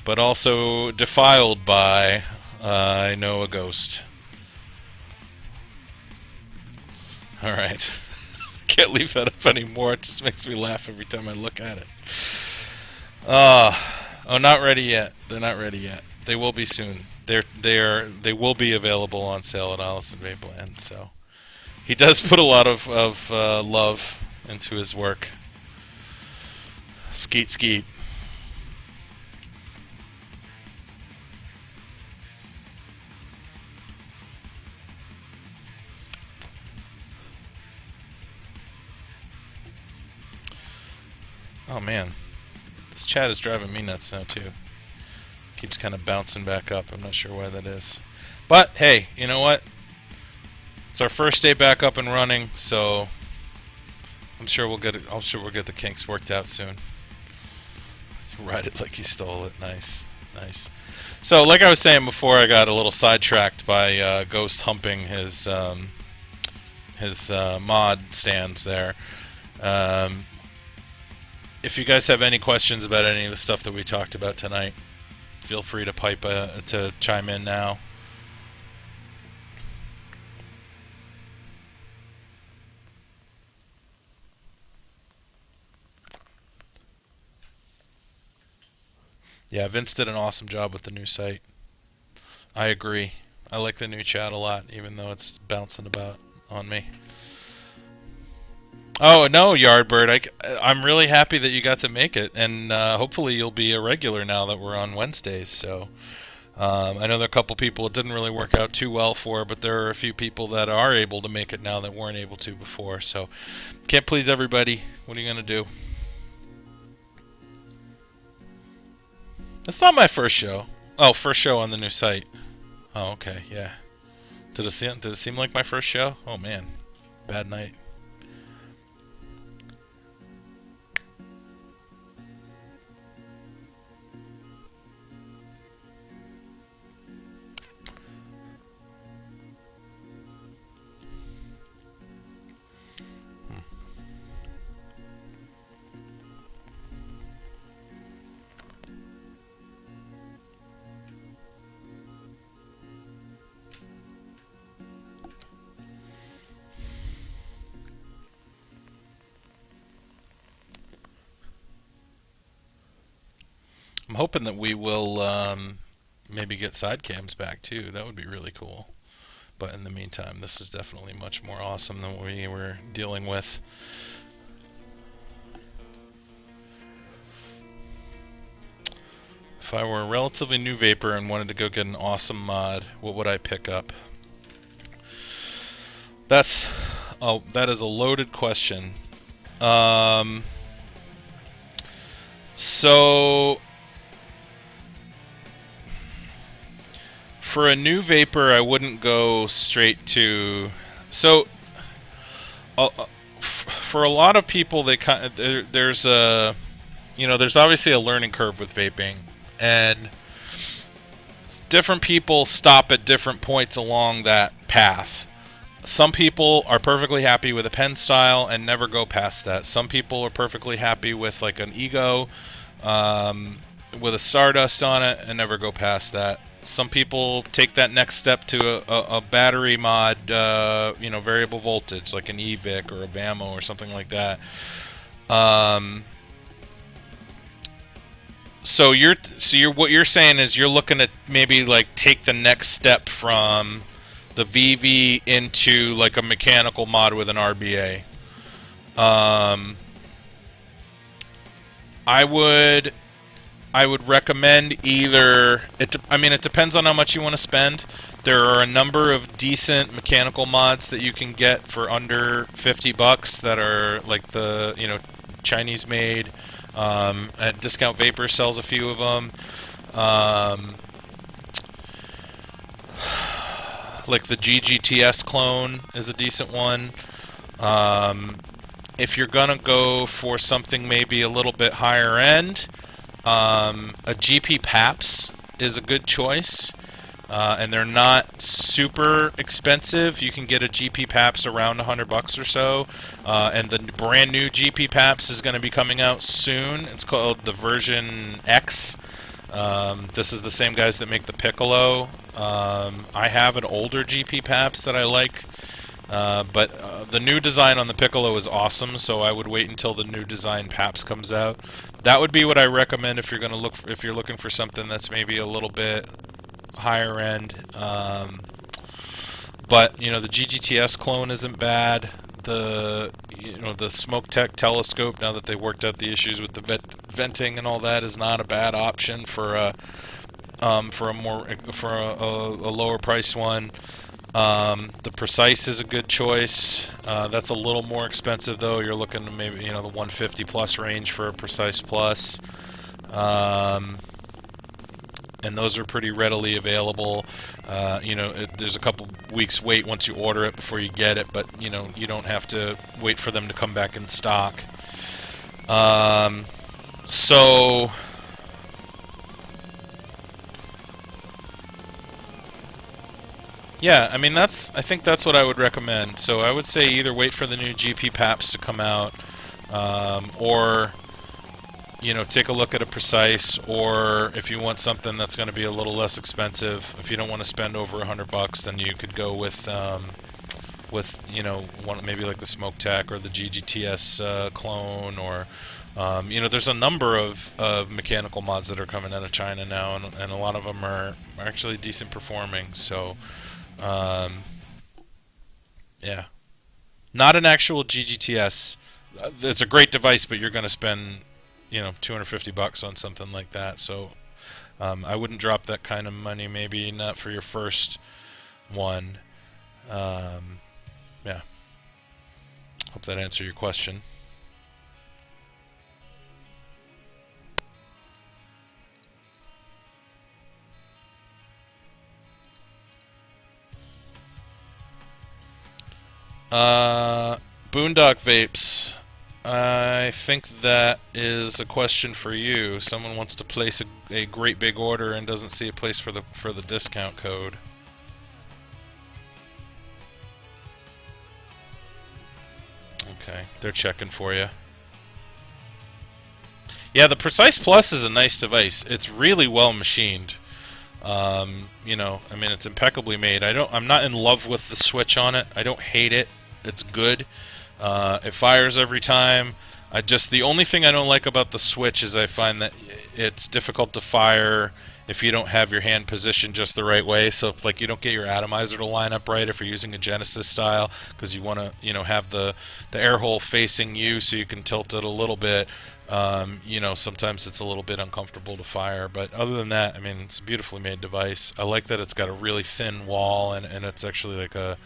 but also defiled by, I know a ghost. Alright. Can't leave that up anymore. It just makes me laugh every time I look at it. Oh, not ready yet. They're not ready yet. They will be soon. They will be available on sale at Allison Vapeland. So he does put a lot of love into his work. Skeet skeet. Oh man, this chat is driving me nuts now too. Keeps kind of bouncing back up. I'm not sure why that is. But hey, you know what? It's our first day back up and running, so I'm sure we'll get it. I'm sure we'll get the kinks worked out soon. Ride it like you stole it. Nice, nice. So, like I was saying before, I got a little sidetracked by Ghost humping his mod stands there. If you guys have any questions about any of the stuff that we talked about tonight, feel free to to chime in now. Yeah, Vince did an awesome job with the new site. I agree. I like the new chat a lot, even though it's bouncing about on me. Oh no, Yardbird! I'm really happy that you got to make it, and hopefully you'll be a regular now that we're on Wednesdays. So I know there are a couple people it didn't really work out too well for, but there are a few people that are able to make it now that weren't able to before. So can't please everybody. What are you gonna do? It's not my first show. Oh, first show on the new site. Oh, okay, yeah. Did it seem like my first show? Oh man, bad night. I'm hoping that we will maybe get side cams back too. That would be really cool. But in the meantime, this is definitely much more awesome than what we were dealing with. If I were a relatively new vapor and wanted to go get an awesome mod, what would I pick up? That is a loaded question. So for a new vapor, I wouldn't go straight to. So for a lot of people, there's a, there's obviously a learning curve with vaping, and different people stop at different points along that path. Some people are perfectly happy with a pen style and never go past that. Some people are perfectly happy with like an Ego with a Stardust on it and never go past that. Some people take that next step to a battery mod, variable voltage, like an EVIC or a BAMO or something like that. So what you're saying is you're looking to maybe like take the next step from the VV into like a mechanical mod with an RBA. I would recommend either. It depends on how much you want to spend. There are a number of decent mechanical mods that you can get for under $50 that are like the Chinese made. At Discount Vapor sells a few of them. Like the GGTS clone is a decent one. If you're gonna go for something maybe a little bit higher end, a GP PAPS is a good choice. and they're not super expensive. You can get a GP PAPS around $100 or so, and the brand new GP PAPS is going to be coming out soon. It's called the version X. This is the same guys that make the Piccolo. I have an older GP PAPS that I like, but the new design on the Piccolo is awesome, so I would wait until the new design PAPS comes out. That would be what I recommend if you're going to look if you're looking for something that's maybe a little bit higher end. But you know, the GGTS clone isn't bad. The the Smoke Tech telescope, now that they worked out the issues with the venting and all that, is not a bad option for a lower price one. The Precise is a good choice. That's a little more expensive though. You're looking to maybe the 150 plus range for a Precise Plus. And those are pretty readily available. There's a couple weeks wait once you order it before you get it, but you don't have to wait for them to come back in stock. So yeah, I mean I think that's what I would recommend. So I would say either wait for the new GP PAPS to come out, or take a look at a Precise, or if you want something that's going to be a little less expensive, if you don't want to spend over $100, then you could go with one maybe like the Smoke Tech or the GGTS clone, or there's a number of mechanical mods that are coming out of China now, and a lot of them are actually decent performing. So yeah, not an actual GGTS. It's a great device, but you're going to spend $250 on something like that. So I wouldn't drop that kind of money. Maybe not for your first one. Yeah. Hope that answered your question. Boondock Vapes. I think that is a question for you. Someone wants to place a great big order and doesn't see a place for the discount code. Okay, they're checking for you. Yeah, the Precise Plus is a nice device. It's really well machined. I mean, it's impeccably made. I'm not in love with the switch on it. I don't hate it. It's good. It fires every time. The only thing I don't like about the switch is I find that it's difficult to fire if you don't have your hand positioned just the right way. So if, like, you don't get your atomizer to line up right if you're using a Genesis style, because you want to have the air hole facing you so you can tilt it a little bit. Sometimes it's a little bit uncomfortable to fire, but other than that, I mean, it's a beautifully made device. I like that it's got a really thin wall, and it's actually like a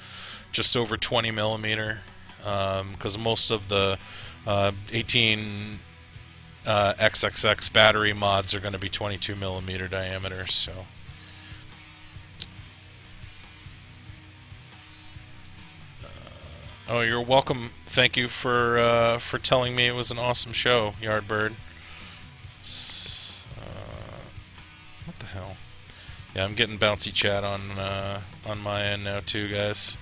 just over 20 millimeter, because most of the 18 XXX battery mods are going to be 22 millimeter diameters. So oh, you're welcome. Thank you for telling me it was an awesome show, Yardbird. What the hell? Yeah, I'm getting bouncy chat on my end now too, guys.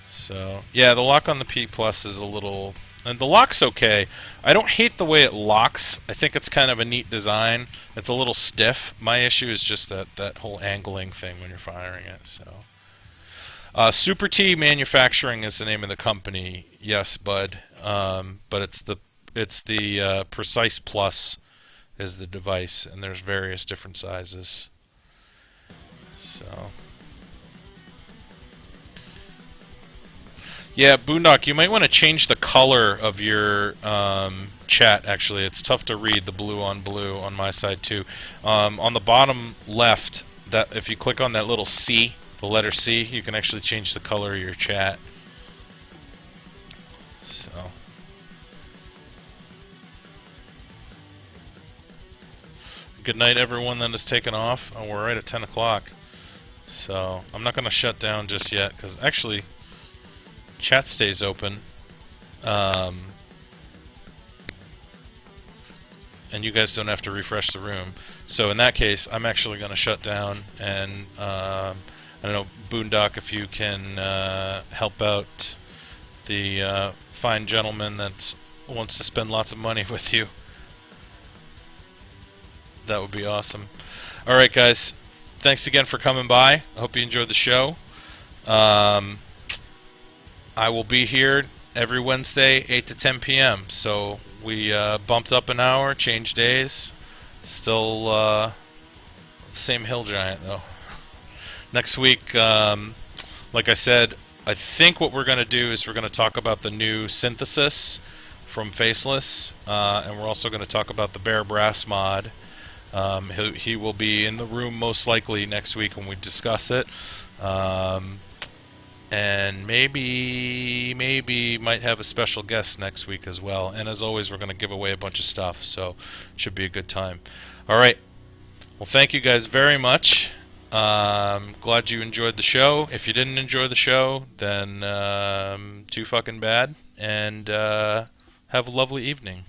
So yeah, the lock on the P Plus is a little, and the lock's okay. I don't hate the way it locks. I think it's kind of a neat design. It's a little stiff. My issue is just that whole angling thing when you're firing it. So Super T Manufacturing is the name of the company. Yes, bud. But it's the Precise Plus is the device, and there's various different sizes. So yeah, Boondock, you might want to change the color of your chat. Actually, it's tough to read the blue on my side too. On the bottom left, that if you click on that little C, the letter C, you can actually change the color of your chat. So good night, everyone that has taken off. Oh, we're right at 10 o'clock. So I'm not going to shut down just yet, because actually chat stays open. and you guys don't have to refresh the room. So in that case, I'm actually going to shut down, and I don't know, Boondock, if you can help out the fine gentleman that wants to spend lots of money with you. That would be awesome. All right, guys. Thanks again for coming by. I hope you enjoyed the show. I will be here every Wednesday, 8 to 10 p.m. So we bumped up an hour, changed days. Still same hill giant, though. Next week, like I said, I think what we're going to do is we're going to talk about the new synthesis from Faceless, and we're also going to talk about the Bear Brass mod. He will be in the room most likely next week when we discuss it. And maybe might have a special guest next week as well. And as always, we're going to give away a bunch of stuff, so it should be a good time. All right. Well, thank you guys very much. Glad you enjoyed the show. If you didn't enjoy the show, then too fucking bad. And have a lovely evening.